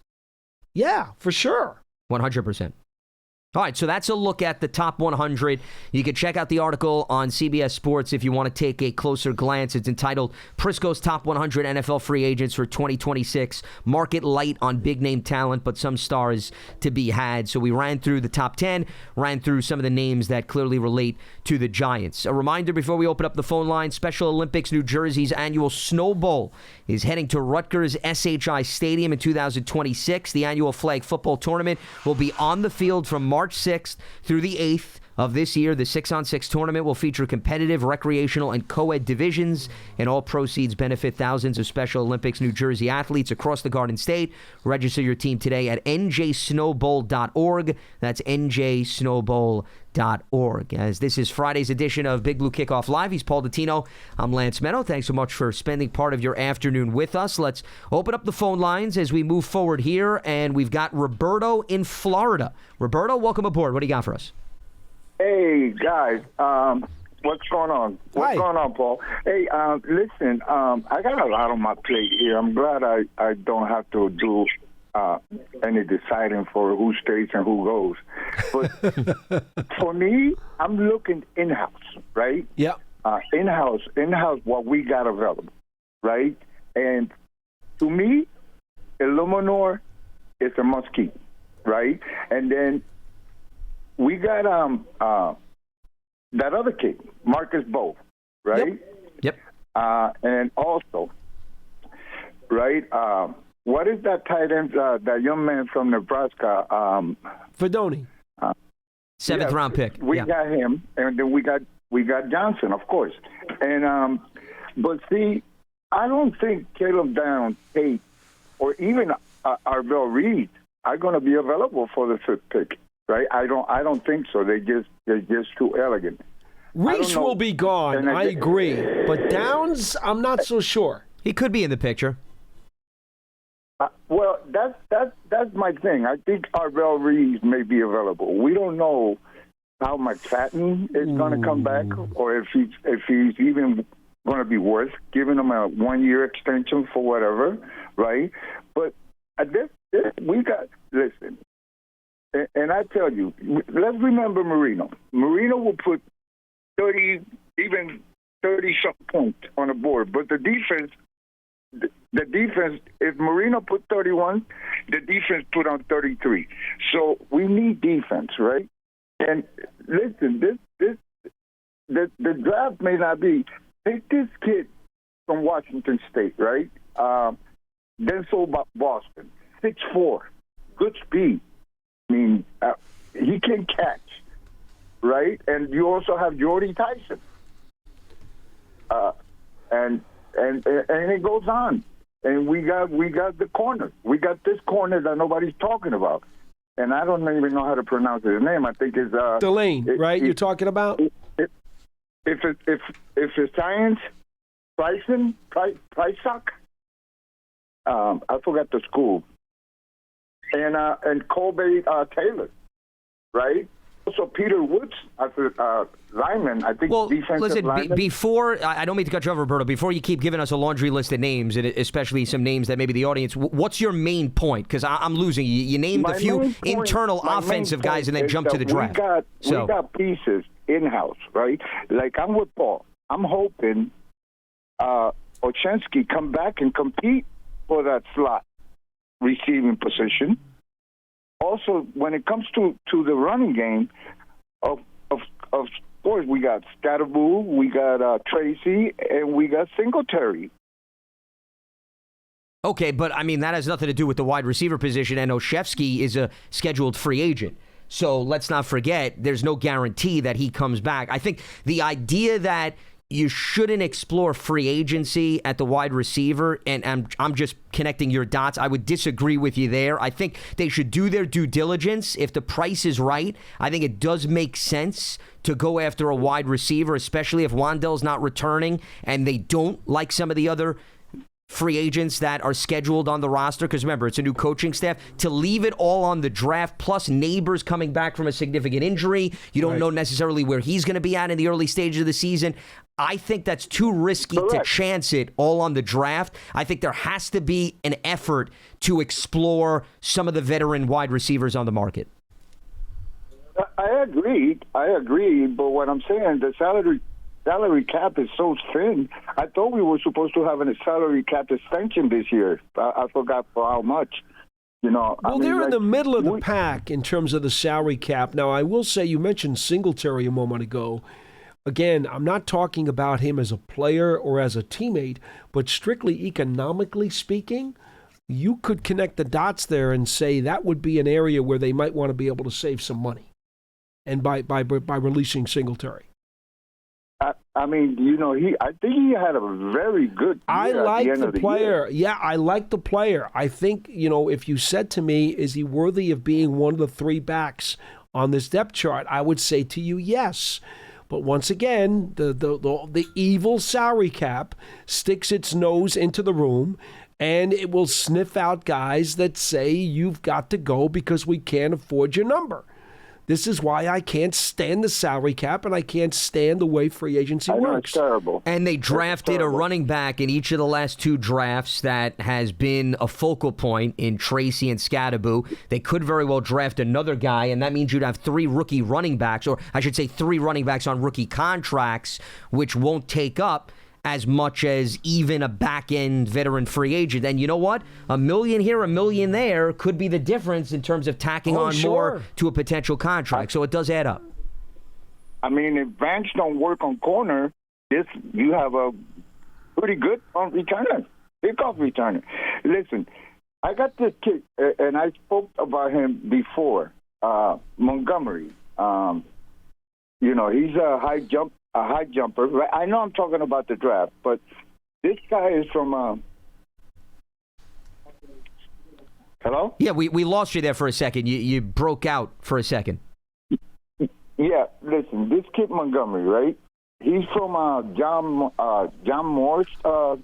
Speaker 2: Yeah, for sure.
Speaker 1: 100%. All right, so that's a look at the top 100. You can check out the article on CBS Sports if you want to take a closer glance. It's entitled Prisco's Top 100 NFL Free Agents for 2026. Market light on big-name talent, but some stars to be had. So we ran through the top 10, ran through some of the names that clearly relate to the Giants. A reminder before we open up the phone line, Special Olympics New Jersey's annual Snow Bowl is heading to Rutgers SHI Stadium in 2026. The annual flag football tournament will be on the field from March 6th through the 8th of this year. The 6-on-6 tournament will feature competitive, recreational, and co-ed divisions, and all proceeds benefit thousands of Special Olympics New Jersey athletes across the Garden State. Register your team today at njsnowbowl.org. That's njsnowbowl.org. As this is Friday's edition of Big Blue Kickoff Live, he's Paul Dottino. I'm Lance Medow. Thanks so much for spending part of your afternoon with us. Let's open up the phone lines as we move forward here, and we've got Roberto in Florida. Roberto, welcome aboard. What do you got for us?
Speaker 3: Hey, guys. What's going on? What's going on, Paul? Hey, listen, I got a lot on my plate here. I'm glad I don't have to do any deciding for who stays and who goes. But for me, I'm looking in-house, right?
Speaker 2: Yeah.
Speaker 3: In-house, what we got available, right? And to me, Illuminor is a must-keep, right? And then we got that other kid, Marcus Bowe, right?
Speaker 1: Yep.
Speaker 3: And also, right, what is that tight end, that young man from Nebraska?
Speaker 2: Fedoni.
Speaker 1: Seventh round pick.
Speaker 3: We got him, and then we got Johnson, of course. And but see, I don't think Caleb Downs, Tate, or even Arvell Reed are going to be available for the 5th pick. Right, I don't think so. They're just too elegant.
Speaker 2: Reese will be gone. I agree, but Downs, I'm not so sure.
Speaker 1: He could be in the picture.
Speaker 3: Well, that's my thing. I think Arvell Reed may be available. We don't know how McFadden is going to come back, or if he's even going to be worth giving him a 1-year extension for whatever. Right, but this we got. Listen. And I tell you, let's remember Marino. Marino will put 30-something points on the board. But the defense, if Marino put 31, the defense put on 33. So we need defense, right? And listen, the draft may not be, take this kid from Washington State, right? Denzel Boston, 6'4", good speed. I mean, he can catch, right? And you also have Jordy Tyson, and it goes on. And we got the corner. We got this corner that nobody's talking about, and I don't even know how to pronounce his name. I think it's
Speaker 2: Delane, right? You're talking about
Speaker 3: if it's science, Prysock. I forgot the school. And Colby Taylor, right? also Peter Woods, lineman. I think defensive
Speaker 1: listen,
Speaker 3: lineman.
Speaker 1: Before, I don't mean to cut you over, Roberto, before you keep giving us a laundry list of names, and especially some names that maybe the audience, what's your main point? Because I'm losing you. You named a few internal offensive guys and then jumped to the draft.
Speaker 3: We got pieces in-house, right? Like I'm with Paul. I'm hoping Ochensky come back and compete for that slot receiving position. Also, when it comes to the running game, of course, we got Scatterboo, we got Tracy, and we got Singletary.
Speaker 1: Okay, but I mean, that has nothing to do with the wide receiver position, and Olszewski is a scheduled free agent. So let's not forget, there's no guarantee that he comes back. I think the idea that you shouldn't explore free agency at the wide receiver, and I'm just connecting your dots. I would disagree with you there. I think they should do their due diligence. If the price is right, I think it does make sense to go after a wide receiver, especially if Wan'Dale's not returning and they don't like some of the other free agents that are scheduled on the roster, because remember, it's a new coaching staff. To leave it all on the draft, plus Neighbors coming back from a significant injury, you don't know necessarily where he's going to be at in the early stages of the season. I think that's too risky to chance it all on the draft. I think there has to be an effort to explore some of the veteran wide receivers on the market.
Speaker 3: I agree, but what I'm saying, the salary cap is so thin. I thought we were supposed to have a salary cap extension this year. I forgot for how much. Well,
Speaker 2: they're in the middle of the pack in terms of the salary cap. Now, I will say, you mentioned Singletary a moment ago. Again, I'm not talking about him as a player or as a teammate, but strictly economically speaking, you could connect the dots there and say that would be an area where they might want to be able to save some money, and by releasing Singletary.
Speaker 3: I mean, I think he had a very good year.
Speaker 2: I like the player. Yeah, I like the player. I think, if you said to me, is he worthy of being one of the three backs on this depth chart, I would say to you, yes. But once again, the evil salary cap sticks its nose into the room, and it will sniff out guys that say you've got to go because we can't afford your number. This is why I can't stand the salary cap, and I can't stand the way free agency works.
Speaker 3: It's terrible.
Speaker 1: And they drafted a running back in each of the last two drafts that has been a focal point in Tracy and Scatterboo. They could very well draft another guy, and that means you'd have three rookie running backs, or I should say three running backs on rookie contracts, which won't take up as much as even a back-end veteran free agent. And you know what? $1 million here, $1 million there could be the difference in terms of tacking on more to a potential contract. So it does add up.
Speaker 3: I mean, if banks don't work on corner, you have a pretty good returner, kickoff returner. Listen, I got this kid, and I spoke about him before, Montgomery. He's a high jumper. I know I'm talking about the draft, but this guy is from Hello?
Speaker 1: Yeah, we lost you there for a second. You broke out for a second.
Speaker 3: Yeah, listen, this kid Montgomery, right? He's from John Moore's third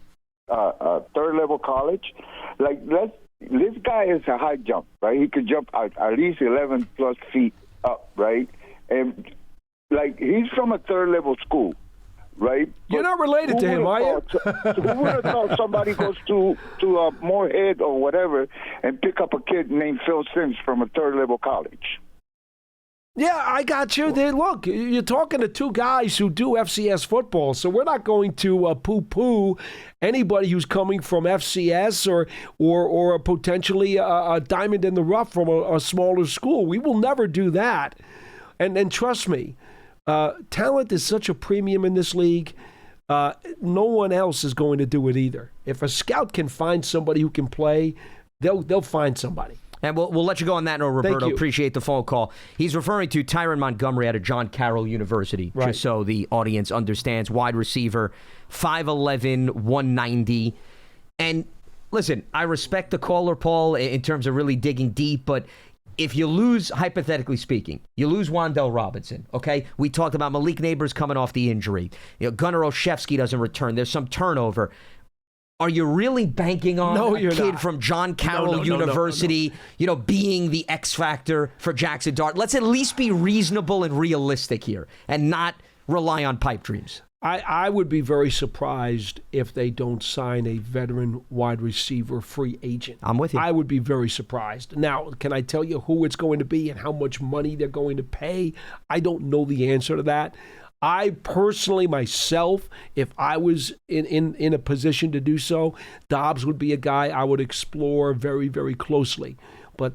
Speaker 3: level college. This guy is a high jump, right? He could jump at least 11 plus feet up, right? And he's from a third level school, right?
Speaker 2: You're not related to him, are you?
Speaker 3: Who would have thought somebody goes to Moorhead or whatever and pick up a kid named Phil Sims from a third level college?
Speaker 2: Yeah, I got you. Look, you're talking to two guys who do FCS football, so we're not going to poo-poo anybody who's coming from FCS or potentially a diamond in the rough from a smaller school. We will never do that. And trust me, talent is such a premium in this league. No one else is going to do it either. If a scout can find somebody who can play, they'll find somebody.
Speaker 1: And we'll let you go on that note, Roberto. Appreciate the phone call. He's referring to Tyron Montgomery out of John Carroll University,
Speaker 2: right,
Speaker 1: just so the audience understands. Wide receiver, 5'11", 190. And listen, I respect the caller, Paul, in terms of really digging deep, but if you lose, hypothetically speaking, you lose Wan'Dale Robinson, okay? We talked about Malik Neighbors coming off the injury. Gunnar Olszewski doesn't return. There's some turnover. are you really banking on a kid from John Carroll University, being the X factor for Jackson Dart? Let's at least be reasonable and realistic here and not rely on pipe dreams.
Speaker 2: I would be very surprised if they don't sign a veteran wide receiver free agent.
Speaker 1: I'm with you.
Speaker 2: I would be very surprised. Now, can I tell you who it's going to be and how much money they're going to pay? I don't know the answer to that. I personally, myself, if I was in a position to do so, Dobbs would be a guy I would explore very, very closely. But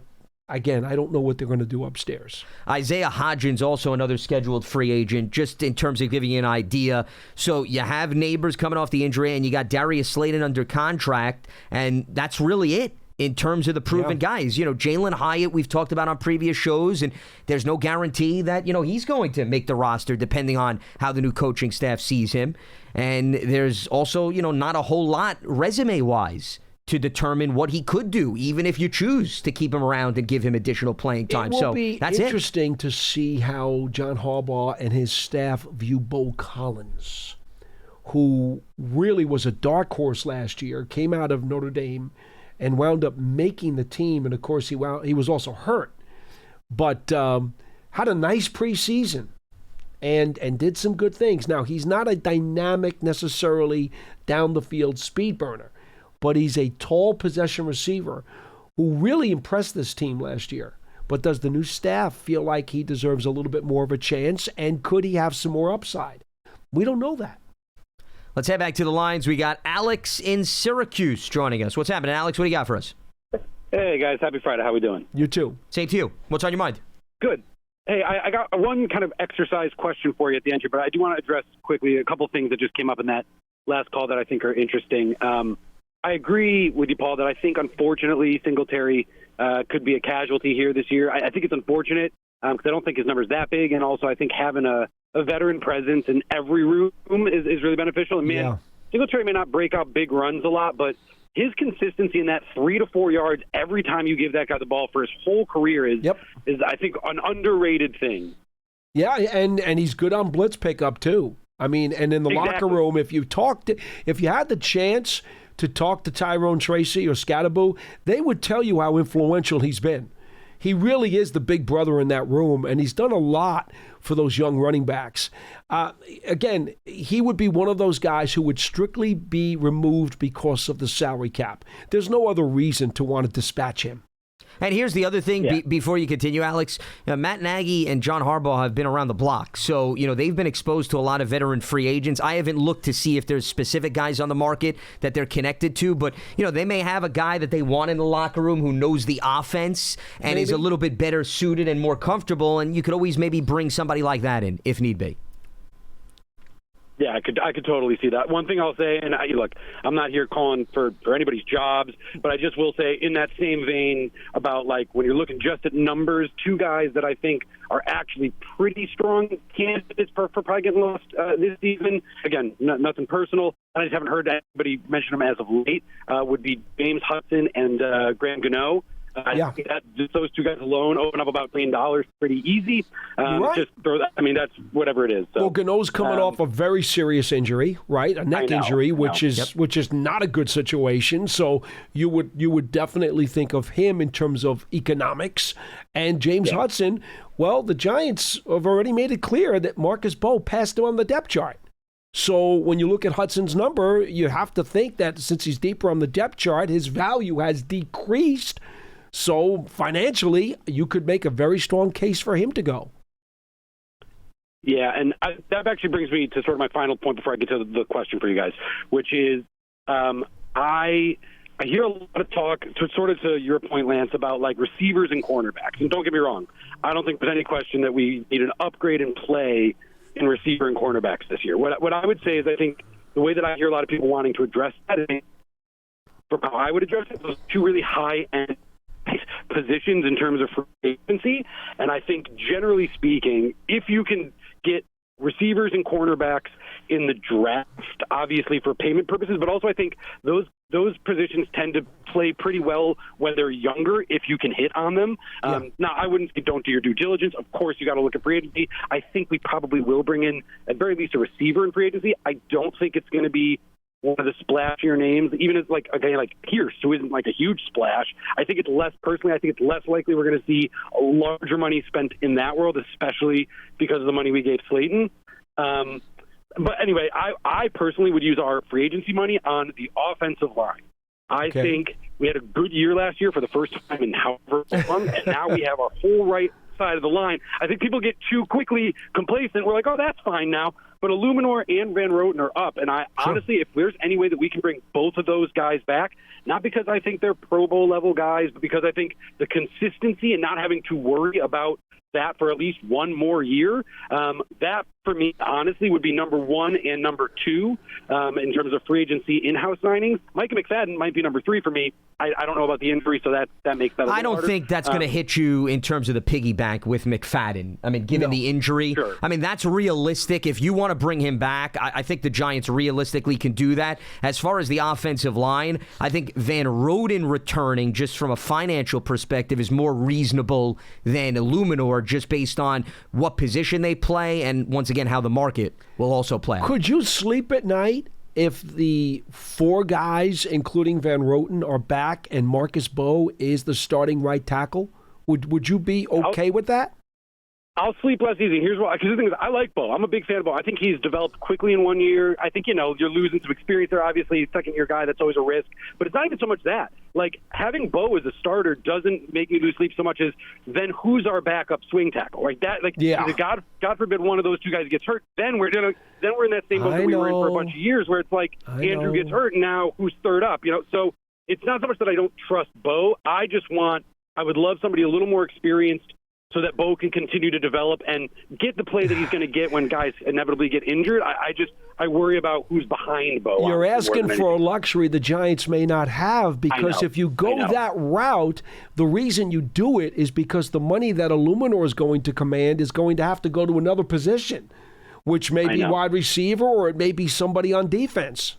Speaker 2: again, I don't know what they're going to do upstairs.
Speaker 1: Isaiah Hodgins, also another scheduled free agent, just in terms of giving you an idea. So you have Neighbors coming off the injury, and you got Darius Slayton under contract, and that's really it in terms of the proven guys. Jalen Hyatt, we've talked about on previous shows, and there's no guarantee that, he's going to make the roster depending on how the new coaching staff sees him. And there's also, not a whole lot resume-wise to determine what he could do, even if you choose to keep him around and give him additional playing time.
Speaker 2: It will be interesting to see how John Harbaugh and his staff view Bo Collins, who really was a dark horse last year, came out of Notre Dame and wound up making the team. And, of course, he was also hurt, but had a nice preseason and did some good things. Now, he's not a dynamic, necessarily down-the-field speed burner, but he's a tall possession receiver who really impressed this team last year. But does the new staff feel like he deserves a little bit more of a chance, and could he have some more upside? We don't know that.
Speaker 1: Let's head back to the lines. We got Alex in Syracuse joining us. What's happening, Alex? What do you got for us?
Speaker 4: Hey, guys. Happy Friday. How we doing?
Speaker 2: You too.
Speaker 1: Same to you. What's on your mind?
Speaker 4: Good. Hey, I got one kind of exercise question for you at the end here, but I do want to address quickly a couple things that just came up in that last call that I think are interesting. I agree with you, Paul, that I think, unfortunately, Singletary could be a casualty here this year. I think it's unfortunate because I don't think his number's that big, and also I think having a veteran presence in every room is really beneficial. And, man, Singletary may not break out big runs a lot, but his consistency in that 3 to 4 yards every time you give that guy the ball for his whole career is I think, an underrated thing.
Speaker 2: Yeah, and he's good on blitz pickup, too. I mean, and in the locker room, if you had the chance to talk to Tyrone Tracy or Scatterboo, they would tell you how influential he's been. He really is the big brother in that room, and he's done a lot for those young running backs. Again, he would be one of those guys who would strictly be removed because of the salary cap. There's no other reason to want to dispatch him.
Speaker 1: And here's the other thing before you continue, Alex. Matt Nagy and John Harbaugh have been around the block. So, they've been exposed to a lot of veteran free agents. I haven't looked to see if there's specific guys on the market that they're connected to. But, they may have a guy that they want in the locker room who knows the offense and is a little bit better suited and more comfortable. And you could always maybe bring somebody like that in if need be.
Speaker 4: Yeah, I could totally see that. One thing I'll say, and look, I'm not here calling for anybody's jobs, but I just will say in that same vein about, like, when you're looking just at numbers, two guys that I think are actually pretty strong candidates for probably getting lost this season. Again, nothing personal, and I just haven't heard anybody mention them as of late, would be James Hudson and Graham Gano. I think that just those two guys alone open up about $1 million pretty easy. Just throw that. I mean, that's whatever it is. So,
Speaker 2: well, Gano's coming off a very serious injury, right? A neck injury, which is not a good situation. So you would definitely think of him in terms of economics. And James Hudson, well, the Giants have already made it clear that Marcus Bowe passed him on the depth chart. So when you look at Hudson's number, you have to think that since he's deeper on the depth chart, his value has decreased. So financially, you could make a very strong case for him to go.
Speaker 4: Yeah, and that actually brings me to sort of my final point before I get to the question for you guys, which is I hear a lot of talk, to your point, Lance, about like receivers and cornerbacks. And don't get me wrong, I don't think there's any question that we need an upgrade in play in receiver and cornerbacks this year. What I would say is I think the way that I hear a lot of people wanting to address that is, from how I would address it, those two really high-end positions in terms of free agency. And I think, generally speaking, if you can get receivers and cornerbacks in the draft, obviously for payment purposes, but also I think those positions tend to play pretty well when they're younger if you can hit on them. Now, I wouldn't say don't do your due diligence. Of course, you got to look at free agency. I think we probably will bring in, at very least, a receiver in free agency. I don't think it's going to be one of the splashier names, even as like a guy like Pierce, who isn't like a huge splash. I think it's less likely we're going to see a larger money spent in that world, especially because of the money we gave Slayton. But anyway, I personally would use our free agency money on the offensive line. I think we had a good year last year for the first time in however long, and now we have our whole right side of the line. I think people get too quickly complacent. We're like, oh, that's fine now. But Illuminor and Van Roten are up, and honestly, if there's any way that we can bring both of those guys back, not because I think they're Pro Bowl level guys, but because I think the consistency and not having to worry about that for at least one more year, that for me, honestly, would be number one and number two in terms of free agency in-house signings. Micah McFadden might be number three for me. I don't know about the injury, so that makes that a little
Speaker 1: I don't
Speaker 4: harder.
Speaker 1: think that's going to hit you in terms of the piggy bank with McFadden. I mean, given the injury,
Speaker 4: Sure.
Speaker 1: I mean, that's realistic. If you want to bring him back, I think the Giants realistically can do that. As far as the offensive line, I think Van Roten returning just from a financial perspective is more reasonable than Illuminor just based on what position they play and, once again, how the market will also play.
Speaker 2: Could you sleep at night if the four guys, including Van Roten, are back and Marcus Bowe is the starting right tackle? Would you be okay with that?
Speaker 4: I'll sleep less easy. Here's why. Because the thing is, I like Bo. I'm a big fan of Bo. I think he's developed quickly in 1 year. I think, you're losing some experience there. Obviously, second-year guy, that's always a risk. But it's not even so much that. Like, having Bo as a starter doesn't make me lose sleep so much as then who's our backup swing tackle? Like that. Like, either God forbid one of those two guys gets hurt, then we're in that same boat that we were in for a bunch of years, where it's like Andrew gets hurt, and now who's third up? So it's not so much that I don't trust Bo. I would love somebody a little more experienced, so that Bo can continue to develop and get the play that he's going to get when guys inevitably get injured. I worry about who's behind Bo.
Speaker 2: You're asking for a luxury the Giants may not have, because if you go that route, the reason you do it is because the money that Illuminor is going to command is going to have to go to another position, which may be wide receiver or it may be somebody on defense.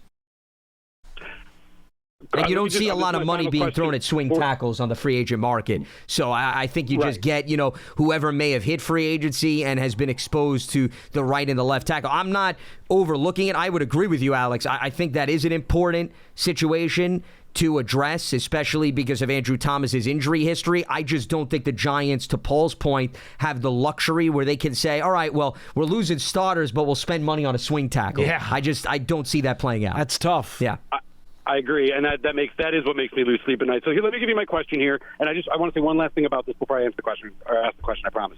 Speaker 1: And you don't see a lot of money being thrown at swing tackles on the free agent market. So I think you just get, whoever may have hit free agency and has been exposed to the right and the left tackle. I'm not overlooking it. I would agree with you, Alex. I think that is an important situation to address, especially because of Andrew Thomas's injury history. I just don't think the Giants, to Paul's point, have the luxury where they can say, all right, well, we're losing starters, but we'll spend money on a swing tackle.
Speaker 2: Yeah.
Speaker 1: I don't see that playing out.
Speaker 2: That's tough.
Speaker 1: Yeah.
Speaker 4: I agree, and that is what makes me lose sleep at night. So let me give you my question here, and I want to say one last thing about this before I answer the question, or ask the question. I promise.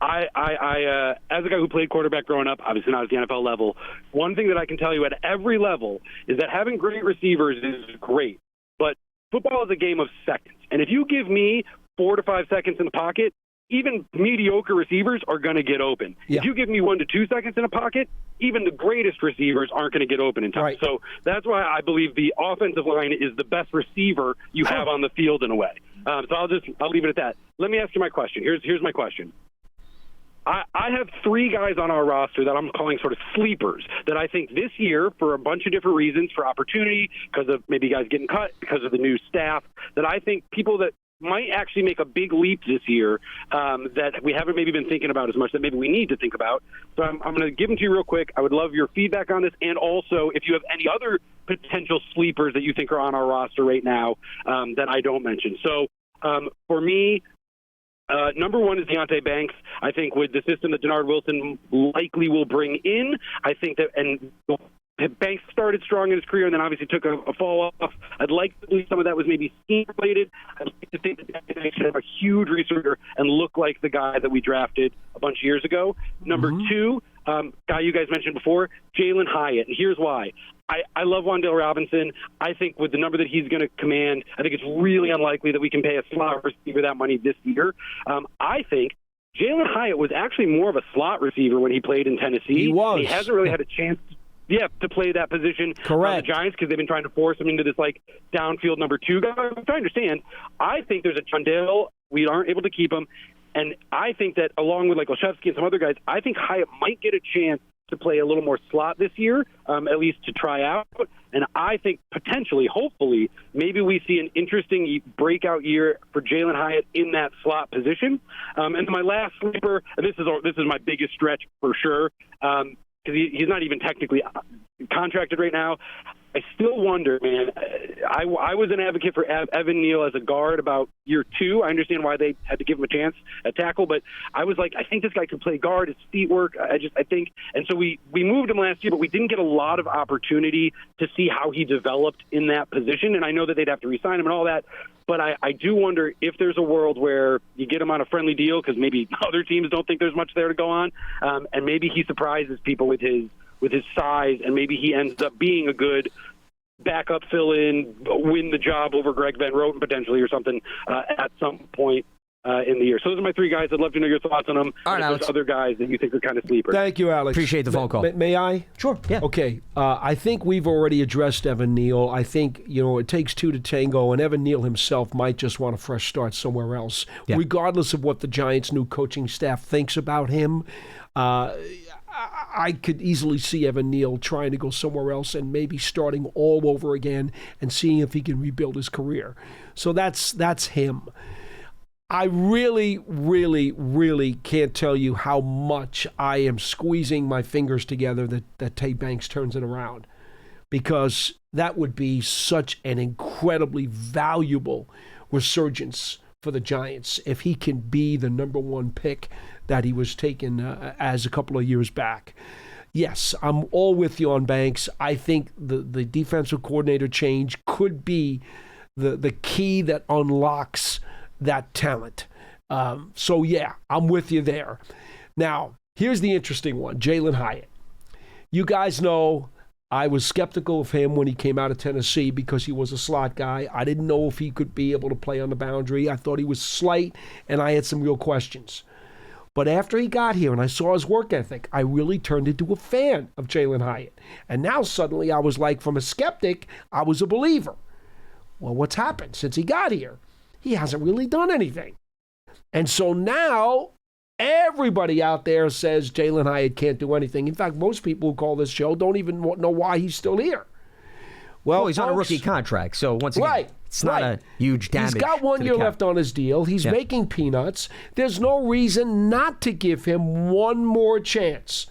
Speaker 4: I as a guy who played quarterback growing up, obviously not at the NFL level, one thing that I can tell you at every level is that having great receivers is great, but football is a game of seconds, and if you give me 4 to 5 seconds in the pocket, even mediocre receivers are going to get open.
Speaker 2: Yeah.
Speaker 4: If you give me 1 to 2 seconds in a pocket, even the greatest receivers aren't going to get open in time.
Speaker 2: Right.
Speaker 4: So that's why I believe the offensive line is the best receiver you have on the field in a way. So I'll leave it at that. Let me ask you my question. Here's my question. I have 3 guys on our roster that I'm calling sort of sleepers that I think this year, for a bunch of different reasons, for opportunity, because of maybe guys getting cut, because of the new staff, that I think people that might actually make a big leap this year that we haven't maybe been thinking about as much, that maybe we need to think about. So I'm going to give them to you real quick. I would love your feedback on this, and also if you have any other potential sleepers that you think are on our roster right now that I don't mention. So for me, number one is Deonte Banks. I think with the system that Denard Wilson likely will bring in, I think that, and Banks started strong in his career and then obviously took a fall off. I'd like to believe some of that was maybe scheme-related. I'd like to think that Banks should have a huge receiver and look like the guy that we drafted a bunch of years ago. Number two, guy you guys mentioned before, Jalen Hyatt. And here's why. I love Wan'Dale Robinson. I think with the number that he's going to command, I think it's really unlikely that we can pay a slot receiver that money this year. I think Jalen Hyatt was actually more of a slot receiver when he played in Tennessee.
Speaker 2: He was.
Speaker 4: He hasn't really had a chance to play that position on the Giants because they've been trying to force him into this downfield number 2 guy. Which I understand. I think there's a Wan'Dale. We aren't able to keep him. And I think that along with Olszewski and some other guys, I think Hyatt might get a chance to play a little more slot this year, at least to try out. And I think potentially, hopefully, maybe we see an interesting breakout year for Jalen Hyatt in that slot position. And my last sleeper, this is my biggest stretch for sure, because he's not even technically contracted right now. I still wonder, man. I was an advocate for Evan Neal as a guard about year 2. I understand why they had to give him a chance at tackle, but I was like, I think this guy could play guard. His feet work. I think, and so we moved him last year, but we didn't get a lot of opportunity to see how he developed in that position. And I know that they'd have to re-sign him and all that, but I do wonder if there's a world where you get him on a friendly deal because maybe other teams don't think there's much there to go on, and maybe he surprises people with his size, and maybe he ends up being a good backup fill-in, win the job over Greg Van Roten potentially or something at some point in the year. So those are my 3 guys. I'd love to know your thoughts on them.
Speaker 1: All right,
Speaker 4: Alex. There's other guys that you think are kind of sleepers.
Speaker 2: Thank you, Alex.
Speaker 1: Appreciate the phone call.
Speaker 2: May I?
Speaker 1: Sure, yeah.
Speaker 2: Okay. I think we've already addressed Evan Neal. I think, it takes 2 to tango, and Evan Neal himself might just want a fresh start somewhere else, regardless of what the Giants' new coaching staff thinks about him. I could easily see Evan Neal trying to go somewhere else and maybe starting all over again and seeing if he can rebuild his career. So that's him. I really, really, really can't tell you how much I am squeezing my fingers together that Tay Banks turns it around, because that would be such an incredibly valuable resurgence for the Giants if he can be the number 1 pick that he was taken as a couple of years back. Yes, I'm all with you on Banks. I think the defensive coordinator change could be the key that unlocks that talent. So, yeah, I'm with you there. Now, here's the interesting one, Jalen Hyatt. You guys know I was skeptical of him when he came out of Tennessee because he was a slot guy. I didn't know if he could be able to play on the boundary. I thought he was slight, and I had some real questions. But after he got here and I saw his work ethic, I really turned into a fan of Jalen Hyatt. And now suddenly I was like, from a skeptic, I was a believer. Well, what's happened since he got here? He hasn't really done anything. And so now everybody out there says Jalen Hyatt can't do anything. In fact, most people who call this show don't even know why he's still here.
Speaker 1: Well, he's on a rookie contract, so once again, it's not a huge damage.
Speaker 2: He's got 1 year left on his deal. He's making peanuts. There's no reason not to give him one more chance,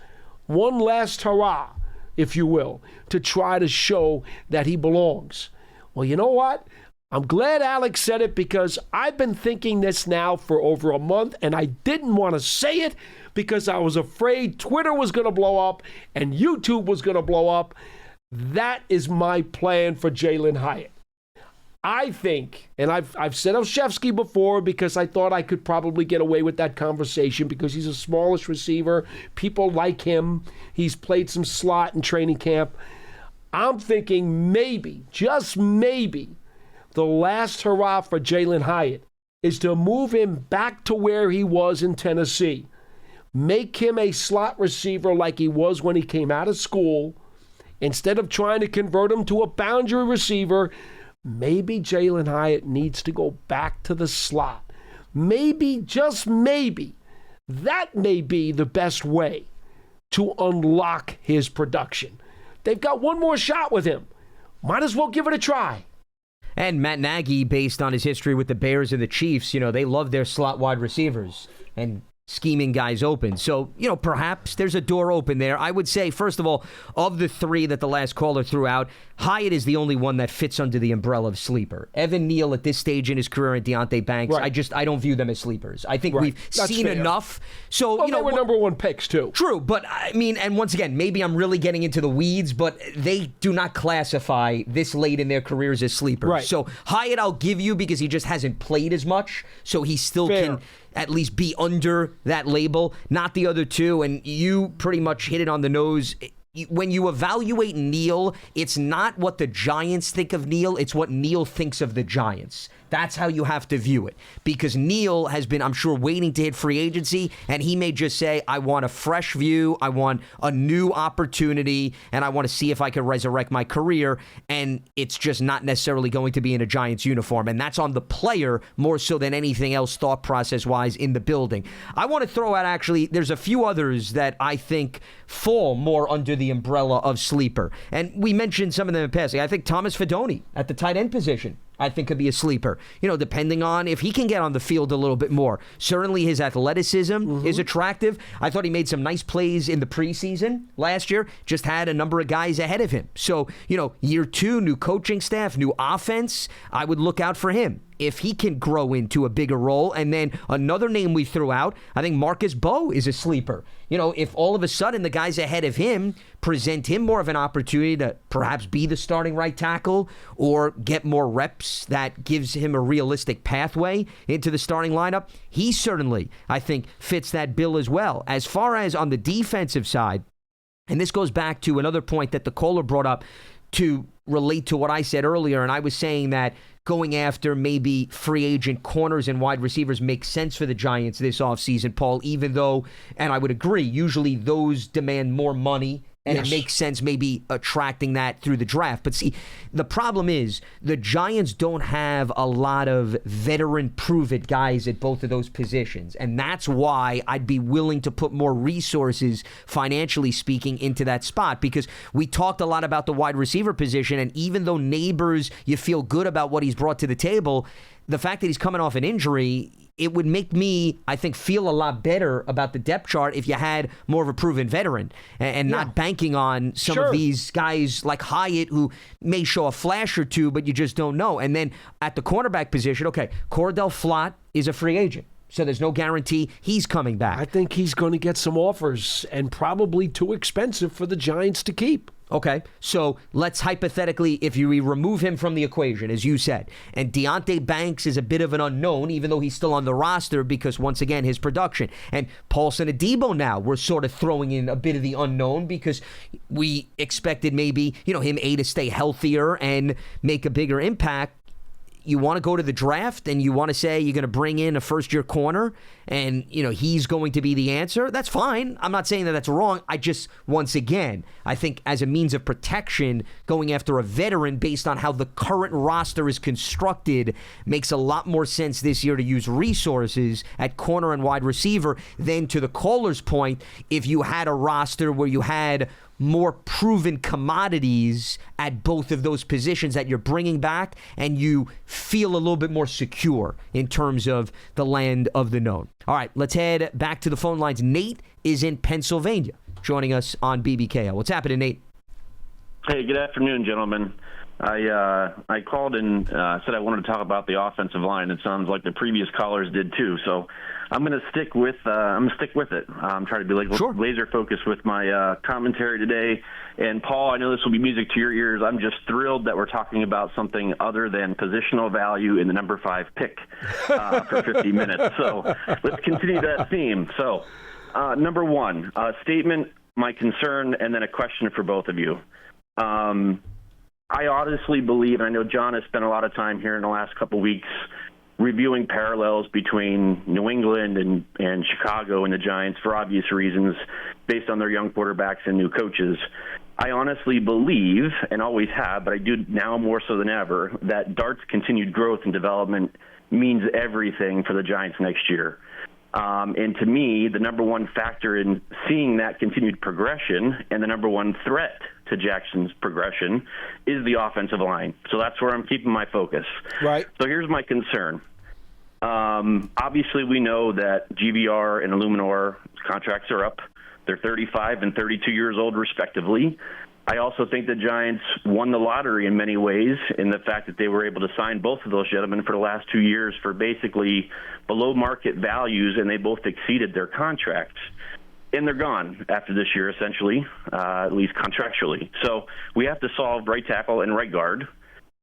Speaker 2: one last hurrah, if you will, to try to show that he belongs. Well, you know what? I'm glad Alex said it, because I've been thinking this now for over a month, and I didn't want to say it because I was afraid Twitter was going to blow up and YouTube was going to blow up. That is my plan for Jalen Hyatt. I think, and I've said Olszewski before because I thought I could probably get away with that conversation because he's a smallish receiver. People like him. He's played some slot in training camp. I'm thinking maybe, just maybe, the last hurrah for Jalen Hyatt is to move him back to where he was in Tennessee. Make him a slot receiver like he was when he came out of school. Instead of trying to convert him to a boundary receiver, maybe Jalen Hyatt needs to go back to the slot. Maybe, just maybe, that may be the best way to unlock his production. They've got one more shot with him. Might as well give it a try.
Speaker 1: And Matt Nagy, based on his history with the Bears and the Chiefs, they love their slot wide receivers and scheming guys open. So, perhaps there's a door open there. I would say, first of all, of the 3 that the last caller threw out, Hyatt is the only one that fits under the umbrella of sleeper. Evan Neal at this stage in his career and Deonte Banks, right. I don't view them as sleepers. I think we've seen enough. So,
Speaker 2: they were number 1 picks too.
Speaker 1: True, but I mean, and once again, maybe I'm really getting into the weeds, but they do not classify this late in their careers as sleepers.
Speaker 2: Right.
Speaker 1: So Hyatt I'll give you because he just hasn't played as much, so he still can at least be under that label, not the other 2, and you pretty much hit it on the nose. When you evaluate Neal, it's not what the Giants think of Neal, it's what Neal thinks of the Giants. That's how you have to view it. Because Neal has been, I'm sure, waiting to hit free agency, and he may just say, I want a fresh view, I want a new opportunity, and I want to see if I can resurrect my career, and it's just not necessarily going to be in a Giants uniform. And that's on the player more so than anything else thought process-wise in the building. I want to throw out, actually, there's a few others that I think fall more under the umbrella of sleeper. And we mentioned some of them in passing. I think Thomas Fidone at the tight end position I think could be a sleeper, depending on if he can get on the field a little bit more. Certainly his athleticism is attractive. I thought he made some nice plays in the preseason last year, just had a number of guys ahead of him. So, year 2, new coaching staff, new offense, I would look out for him if he can grow into a bigger role. And then another name we threw out, I think Marcus Bowe is a sleeper. If all of a sudden the guys ahead of him present him more of an opportunity to perhaps be the starting right tackle or get more reps that gives him a realistic pathway into the starting lineup, he certainly, I think, fits that bill as well. As far as on the defensive side, and this goes back to another point that the caller brought up to relate to what I said earlier, and I was saying that going after maybe free agent corners and wide receivers makes sense for the Giants this offseason, Paul, even though, and I would agree, usually those demand more money, and It makes sense maybe attracting that through the draft. But see, the problem is the Giants don't have a lot of veteran prove-it guys at both of those positions. And that's why I'd be willing to put more resources, financially speaking, into that spot. Because we talked a lot about the wide receiver position, and even though Neighbors, you feel good about what he's brought to the table, the fact that he's coming off an injury, it would make me, I think, feel a lot better about the depth chart if you had more of a proven veteran and not banking on some of these guys like Hyatt who may show a flash or two, but you just don't know. And then at the cornerback position, okay, Cordell Flott is a free agent, so there's no guarantee he's coming back.
Speaker 2: I think he's going to get some offers and probably too expensive for the Giants to keep.
Speaker 1: Okay, so let's hypothetically, if you remove him from the equation, as you said, and Deonte Banks is a bit of an unknown, even though he's still on the roster because, once again, his production. And Paulson Adebo now, we're sort of throwing in a bit of the unknown because we expected maybe, him to stay healthier and make a bigger impact. You want to go to the draft and you want to say you're going to bring in a first-year corner and, he's going to be the answer, that's fine. I'm not saying that that's wrong. I just, once again, I think as a means of protection, going after a veteran based on how the current roster is constructed makes a lot more sense this year to use resources at corner and wide receiver than, to the caller's point, if you had a roster where you had more proven commodities at both of those positions that you're bringing back and you feel a little bit more secure in terms of the land of the known. All right, let's head back to the phone lines. Nate is in Pennsylvania joining us on BBKL. What's happening, Nate?
Speaker 5: Hey, good afternoon, gentlemen. I called and said I wanted to talk about the offensive line. It sounds like the previous callers did too. So I'm going to stick with it. I'm trying to be laser focused with my commentary today. And Paul, I know this will be music to your ears. I'm just thrilled that we're talking about something other than positional value in the number 5 pick for 50 minutes. So let's continue that theme. So number 1, statement, my concern, and then a question for both of you. I honestly believe, and I know John has spent a lot of time here in the last couple of weeks reviewing parallels between New England and Chicago and the Giants for obvious reasons based on their young quarterbacks and new coaches. I honestly believe, and always have, but I do now more so than ever, that Dart's continued growth and development means everything for the Giants next year. And to me, the number one factor in seeing that continued progression and the number one threat to Jackson's progression is the offensive line. So that's where I'm keeping my focus.
Speaker 2: Right.
Speaker 5: So here's my concern. Obviously, we know that GVR and Illuminor contracts are up. They're 35 and 32 years old, respectively. I also think the Giants won the lottery in many ways in the fact that they were able to sign both of those gentlemen for the last 2 years for basically below market values, and they both exceeded their contracts. And they're gone after this year, essentially, at least contractually. So we have to solve right tackle and right guard.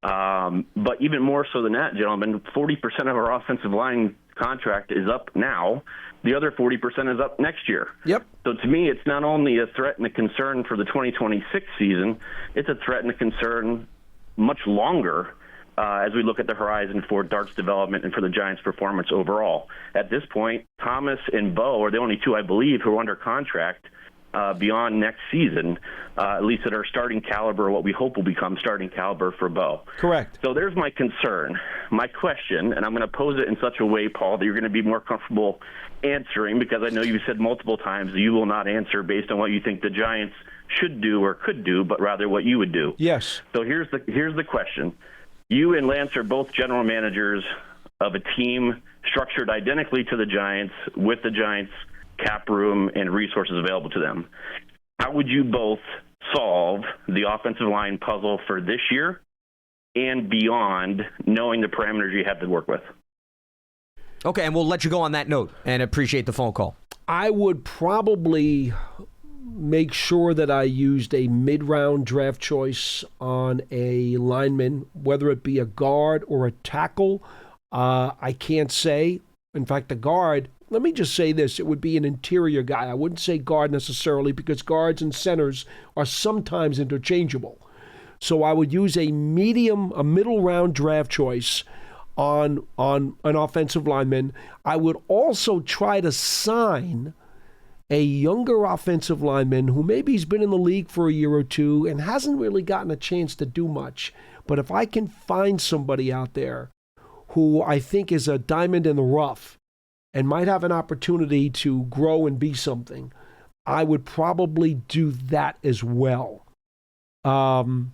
Speaker 5: But even more so than that, gentlemen, 40% of our offensive line contract is up now. The other 40% is up next year.
Speaker 2: Yep.
Speaker 5: So to me, it's not only a threat and a concern for the 2026 season, it's a threat and a concern much longer as we look at the horizon for Dart's development and for the Giants' performance overall. At this point, Thomas and Bo are the only two, I believe, who are under contract beyond next season, at least at our starting caliber, what we hope will become starting caliber for Bo.
Speaker 2: Correct.
Speaker 5: So there's my concern. My question, and I'm going to pose it in such a way, Paul, that you're going to be more comfortable answering, because I know you've said multiple times that you will not answer based on what you think the Giants should do or could do, but rather what you would do.
Speaker 2: Yes.
Speaker 5: So here's the question. You and Lance are both general managers of a team structured identically to the Giants, with the Giants' cap room and resources available to them. How would you both solve the offensive line puzzle for this year and beyond, knowing the parameters you have to work with?
Speaker 1: Okay, and we'll let you go on that note, and appreciate the phone call.
Speaker 2: I would probably make sure that I used a mid-round draft choice on a lineman, whether it be a guard or a tackle. I can't say. In fact, a guard, let me just say this, it would be an interior guy. I wouldn't say guard necessarily, because guards and centers are sometimes interchangeable. So I would use a middle round draft choice on an offensive lineman. I would also try to sign a younger offensive lineman who maybe he's been in the league for a year or two and hasn't really gotten a chance to do much. But if I can find somebody out there who I think is a diamond in the rough and might have an opportunity to grow and be something, I would probably do that as well. And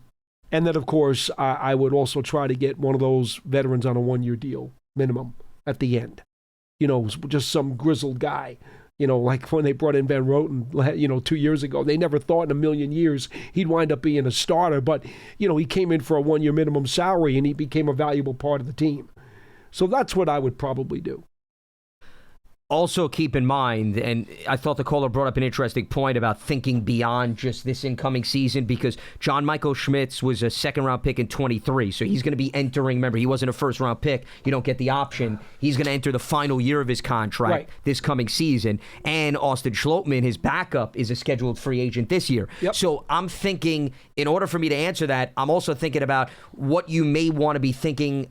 Speaker 2: then, of course, I would also try to get one of those veterans on a one-year deal minimum at the end. Just some grizzled guy. Like when they brought in Van Roten, 2 years ago. They never thought in a million years he'd wind up being a starter. But, he came in for a one-year minimum salary, and he became a valuable part of the team. So that's what I would probably do.
Speaker 1: Also keep in mind, and I thought the caller brought up an interesting point about thinking beyond just this incoming season, because John Michael Schmitz was a second-round pick in 23, so he's going to be entering, remember, he wasn't a first-round pick. You don't get the option. He's going to enter the final year of his contract this coming season. And Austin Schlottman, his backup, is a scheduled free agent this year.
Speaker 2: Yep.
Speaker 1: So I'm thinking, in order for me to answer that, I'm also thinking about what you may want to be thinking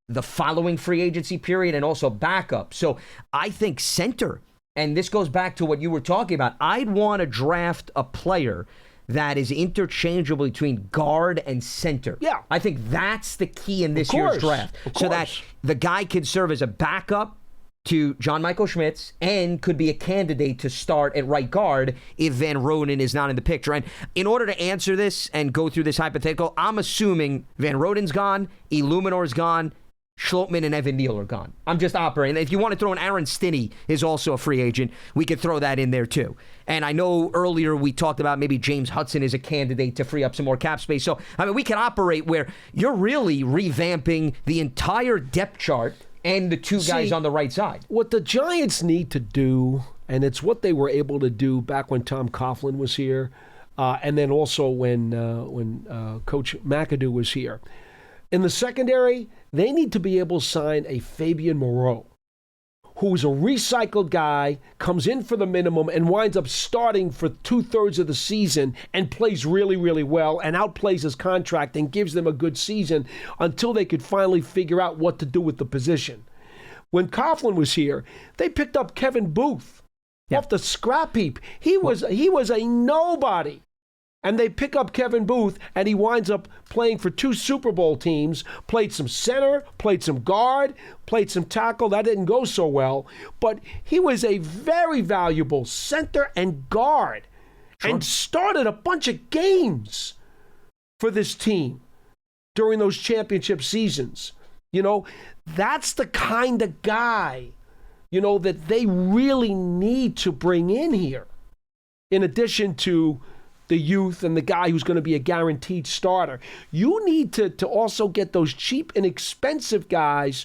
Speaker 1: the following free agency period, and also backup. So I think center, and this goes back to what you were talking about, I'd want to draft a player that is interchangeable between guard and center.
Speaker 2: Yeah.
Speaker 1: I think that's the key in this year's draft. So that the guy can serve as a backup to John Michael Schmitz and could be a candidate to start at right guard if Van Roten is not in the picture. And in order to answer this and go through this hypothetical, I'm assuming Van Roten's gone, Illuminor's gone, Schlottman and Evan Neal are gone. I'm just operating. If you want to throw in Aaron Stinney is also a free agent, we could throw that in there too. And I know earlier we talked about maybe James Hudson is a candidate to free up some more cap space. So, we can operate where you're really revamping the entire depth chart and the two guys on the right side.
Speaker 2: What the Giants need to do, and it's what they were able to do back when Tom Coughlin was here, and then also when Coach McAdoo was here. In the secondary, they need to be able to sign a Fabian Moreau, who's a recycled guy, comes in for the minimum, and winds up starting for 2/3 of the season and plays really, really well and outplays his contract and gives them a good season until they could finally figure out what to do with the position. When Coughlin was here, they picked up Kevin Booth off the scrap heap. He was a nobody. And they pick up Kevin Booth, and he winds up playing for 2 Super Bowl teams, played some center, played some guard, played some tackle. That didn't go so well. But he was a very valuable center and guard and started a bunch of games for this team during those championship seasons. That's the kind of guy, that they really need to bring in here, in addition to the youth and the guy who's going to be a guaranteed starter. You need to also get those cheap and expensive guys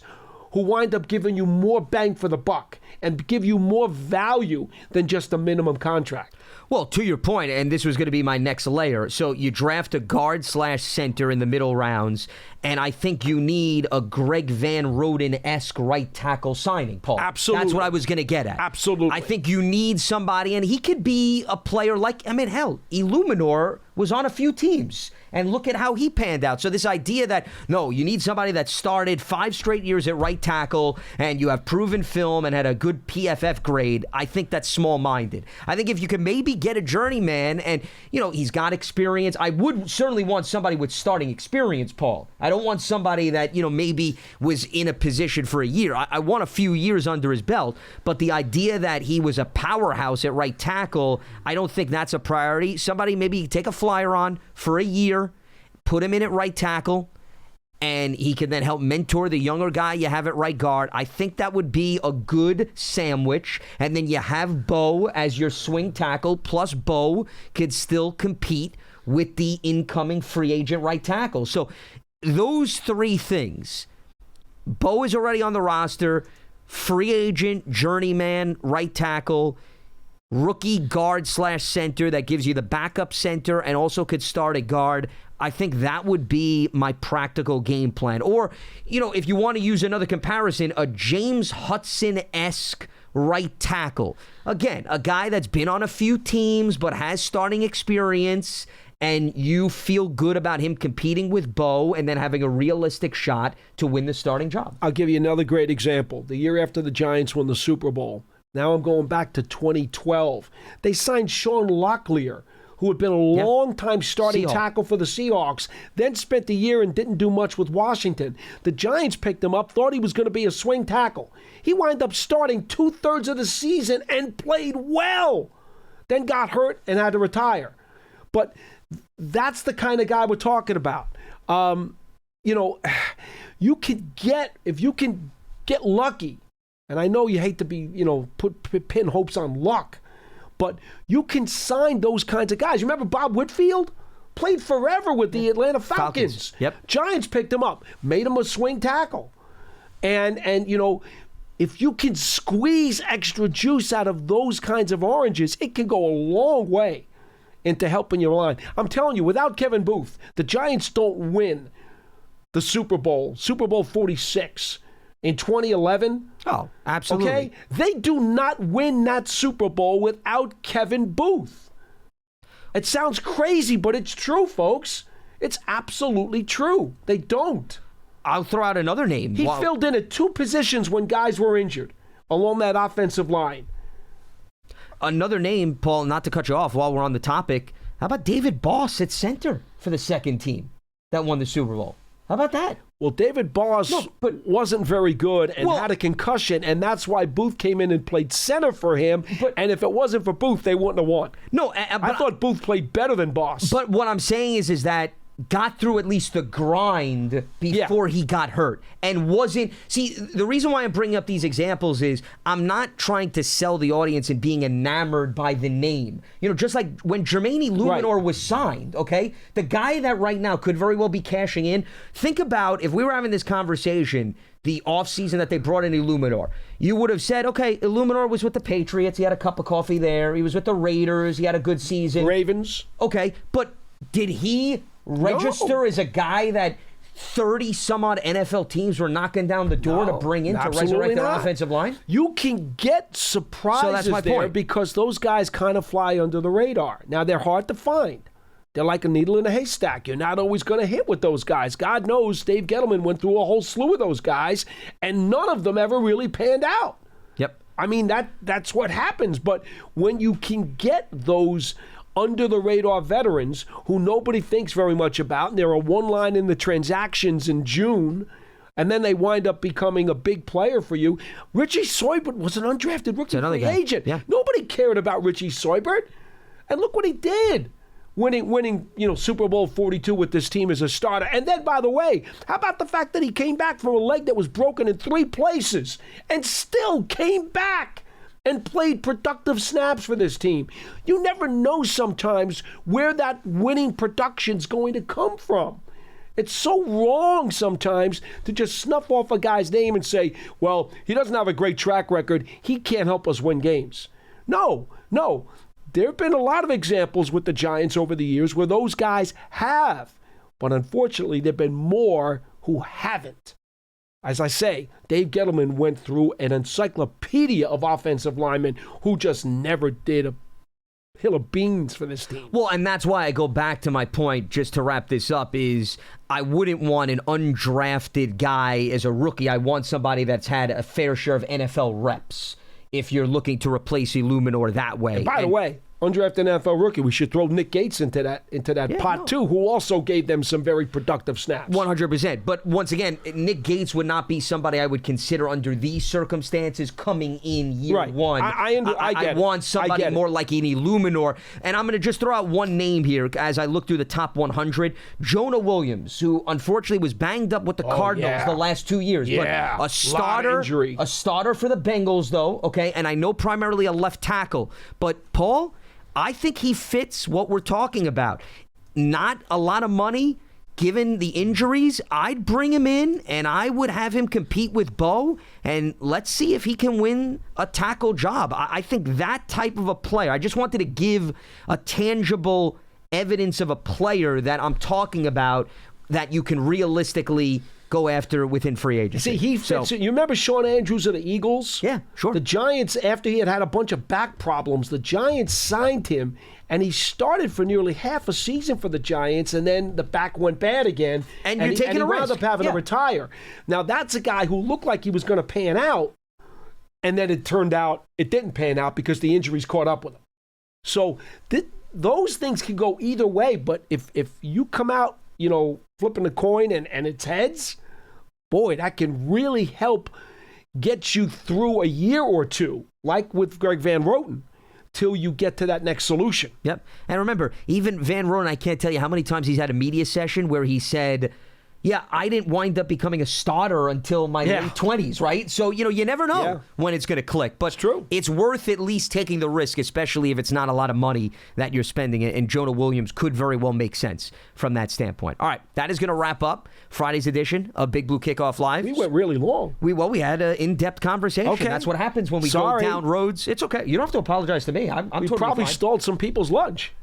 Speaker 2: who wind up giving you more bang for the buck and give you more value than just a minimum contract.
Speaker 1: Well, to your point, and this was going to be my next layer, so you draft a guard/center in the middle rounds, and I think you need a Greg Van Roten-esque right tackle signing, Paul.
Speaker 2: Absolutely.
Speaker 1: That's what I was going to get at.
Speaker 2: Absolutely.
Speaker 1: I think you need somebody, and he could be a player like, hell, Illuminor was on a few teams, and look at how he panned out. So this idea that, no, you need somebody that started 5 straight years at right tackle, and you have proven film and had a good PFF grade, I think that's small-minded. I think if you can maybe get a journeyman, and, he's got experience. I would certainly want somebody with starting experience, Paul. I don't want somebody that, maybe was in a position for a year. I want a few years under his belt, but the idea that he was a powerhouse at right tackle, I don't think that's a priority. Somebody maybe take a flyer on for a year, put him in at right tackle, and he can then help mentor the younger guy you have at right guard. I think that would be a good sandwich. And then you have Bo as your swing tackle, plus Bo could still compete with the incoming free agent right tackle. So those three things, Bo is already on the roster, free agent, journeyman, right tackle, rookie guard / center that gives you the backup center and also could start at guard. I think that would be my practical game plan. Or, if you want to use another comparison, a James Hudson-esque right tackle. Again, a guy that's been on a few teams but has starting experience, and you feel good about him competing with Bo and then having a realistic shot to win the starting job.
Speaker 2: I'll give you another great example. The year after the Giants won the Super Bowl, now I'm going back to 2012. They signed Sean Locklear, who had been a long-time starting tackle for the Seahawks, then spent a year and didn't do much with Washington. The Giants picked him up, thought he was going to be a swing tackle. He wound up starting 2/3 of the season and played well, then got hurt and had to retire. But that's the kind of guy we're talking about. You can get, if you can get lucky, and I know you hate to be, pin hopes on luck, but you can sign those kinds of guys. You remember Bob Whitfield? Played forever with the Atlanta Falcons.
Speaker 1: Yep.
Speaker 2: Giants picked him up, made him a swing tackle. And if you can squeeze extra juice out of those kinds of oranges, it can go a long way into helping your line. I'm telling you, without Kevin Booth, the Giants don't win the Super Bowl 46. In 2011?
Speaker 1: Oh, absolutely.
Speaker 2: Okay? They do not win that Super Bowl without Kevin Booth. It sounds crazy, but it's true, folks. It's absolutely true. They don't.
Speaker 1: I'll throw out another name.
Speaker 2: He filled in at two positions when guys were injured along that offensive line.
Speaker 1: Another name, Paul, not to cut you off while we're on the topic, how about David Boss at center for the second team that won the Super Bowl? How about that?
Speaker 2: Well, David Boss wasn't very good and had a concussion, and that's why Booth came in and played center for him. And if it wasn't for Booth, they wouldn't have won.
Speaker 1: No,
Speaker 2: I thought Booth played better than Boss.
Speaker 1: But what I'm saying is that got through at least the grind before he got hurt and wasn't. See, the reason why I'm bringing up these examples is I'm not trying to sell the audience and being enamored by the name. Just like when Jermaine Illuminor was signed, okay? The guy that right now could very well be cashing in. Think about if we were having this conversation the offseason that they brought in Illuminor. You would have said, okay, Illuminor was with the Patriots. He had a cup of coffee there. He was with the Raiders. He had a good season.
Speaker 2: Ravens.
Speaker 1: Okay, but did he register as a guy that 30-some-odd NFL teams were knocking down the door to bring in to resurrect their offensive line?
Speaker 2: You can get surprises there because those guys kind of fly under the radar. Now, they're hard to find. They're like a needle in a haystack. You're not always going to hit with those guys. God knows Dave Gettleman went through a whole slew of those guys, and none of them ever really panned out.
Speaker 1: Yep.
Speaker 2: I mean, that's what happens. But when you can get those under-the-radar veterans who nobody thinks very much about, and they're a one line in the transactions in June, and then they wind up becoming a big player for you. Richie Seubert was an undrafted rookie free agent.
Speaker 1: Yeah.
Speaker 2: Nobody cared about Richie Seubert. And look what he did. Winning, Super Bowl 42 with this team as a starter. And then, by the way, how about the fact that he came back from a leg that was broken in 3 places and still came back and played productive snaps for this team? You never know sometimes where that winning production's going to come from. It's so wrong sometimes to just snuff off a guy's name and say, well, he doesn't have a great track record. He can't help us win games. No. There have been a lot of examples with the Giants over the years where those guys have. But unfortunately, there have been more who haven't. As I say, Dave Gettleman went through an encyclopedia of offensive linemen who just never did a hill of beans for this team.
Speaker 1: Well, and that's why I go back to my point, just to wrap this up, is I wouldn't want an undrafted guy as a rookie. I want somebody that's had a fair share of NFL reps if you're looking to replace Illuminor that way.
Speaker 2: And by the way, undrafted NFL rookie. We should throw Nick Gates into that pot too, who also gave them some very productive snaps.
Speaker 1: 100%. But once again, Nick Gates would not be somebody I would consider under these circumstances coming in year one.
Speaker 2: I
Speaker 1: want somebody more like an Illuminor. And I'm going to just throw out one name here as I look through the top 100. Jonah Williams, who unfortunately was banged up with the Cardinals the last 2 years.
Speaker 2: Yeah.
Speaker 1: But a starter for the Bengals, though, okay? And I know primarily a left tackle. But Paul, I think he fits what we're talking about. Not a lot of money, given the injuries. I'd bring him in, and I would have him compete with Bo, and let's see if he can win a tackle job. I think that type of a player, I just wanted to give a tangible evidence of a player that I'm talking about that you can realistically go after within free agency.
Speaker 2: See, he fits. You remember Shawn Andrews of the Eagles?
Speaker 1: Yeah, sure.
Speaker 2: The Giants, after he had a bunch of back problems, the Giants signed him, and he started for nearly half a season for the Giants, and then the back went bad again.
Speaker 1: And you're taking a risk.
Speaker 2: He wound up having to retire. Now, that's a guy who looked like he was going to pan out, and then it turned out it didn't pan out because the injuries caught up with him. So those things can go either way, but if you come out, flipping the coin and it's heads, boy, that can really help get you through a year or two, like with Greg Van Roten, till you get to that next solution.
Speaker 1: Yep. And remember, even Van Roten, I can't tell you how many times he's had a media session where he said, yeah, I didn't wind up becoming a starter until my late 20s, right? So, you never know when it's going to click. But
Speaker 2: it's true.
Speaker 1: It's worth at least taking the risk, especially if it's not a lot of money that you're spending. And Jonah Williams could very well make sense from that standpoint. All right, that is going to wrap up Friday's edition of Big Blue Kickoff Live.
Speaker 2: We went really long.
Speaker 1: We had an in-depth conversation.
Speaker 2: Okay.
Speaker 1: That's what happens when we go down roads. It's okay. You don't have to apologize to me. I'm
Speaker 2: we
Speaker 1: totally
Speaker 2: probably
Speaker 1: fine.
Speaker 2: stalled some people's lunch.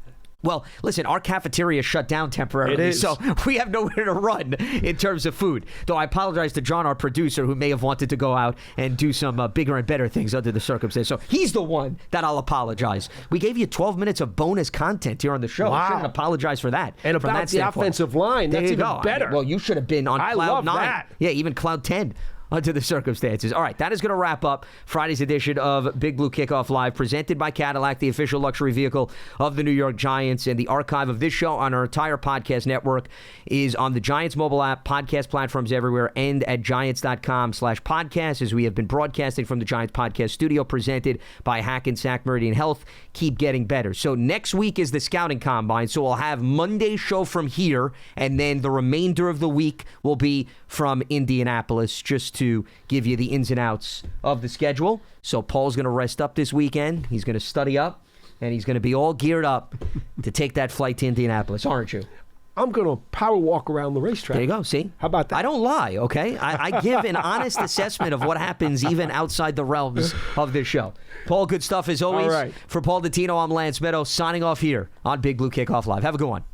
Speaker 1: Well, listen, our cafeteria shut down temporarily, so we have nowhere to run in terms of food. Though I apologize to John, our producer, who may have wanted to go out and do some bigger and better things under the circumstances. So he's the one that I'll apologize. We gave you 12 minutes of bonus content here on the show.
Speaker 2: Wow.
Speaker 1: I shouldn't apologize for that.
Speaker 2: And about the offensive line, that's even better.
Speaker 1: Well, you should have been on cloud 9.
Speaker 2: That.
Speaker 1: Yeah, even cloud 10. Under the circumstances. All right, that is going to wrap up Friday's edition of Big Blue Kickoff Live, presented by Cadillac, the official luxury vehicle of the New York Giants. And the archive of this show on our entire podcast network is on the Giants mobile app, podcast platforms everywhere, and at giants.com/podcast, as we have been broadcasting from the Giants podcast studio, presented by Hackensack Meridian Health. Keep getting better. So next week is the scouting combine, so we'll have Monday's show from here, and then the remainder of the week will be from Indianapolis, just to give you the ins and outs of the schedule. So Paul's going to rest up this weekend. He's going to study up, and he's going to be all geared up to take that flight to Indianapolis, aren't you?
Speaker 2: I'm going to power walk around the racetrack.
Speaker 1: There you go. See?
Speaker 2: How about that?
Speaker 1: I don't lie, okay? I give an honest assessment of what happens even outside the realms of this show. Paul, good stuff as always.
Speaker 2: All right.
Speaker 1: For Paul Dottino, I'm Lance Medow, signing off here on Big Blue Kickoff Live. Have a good one.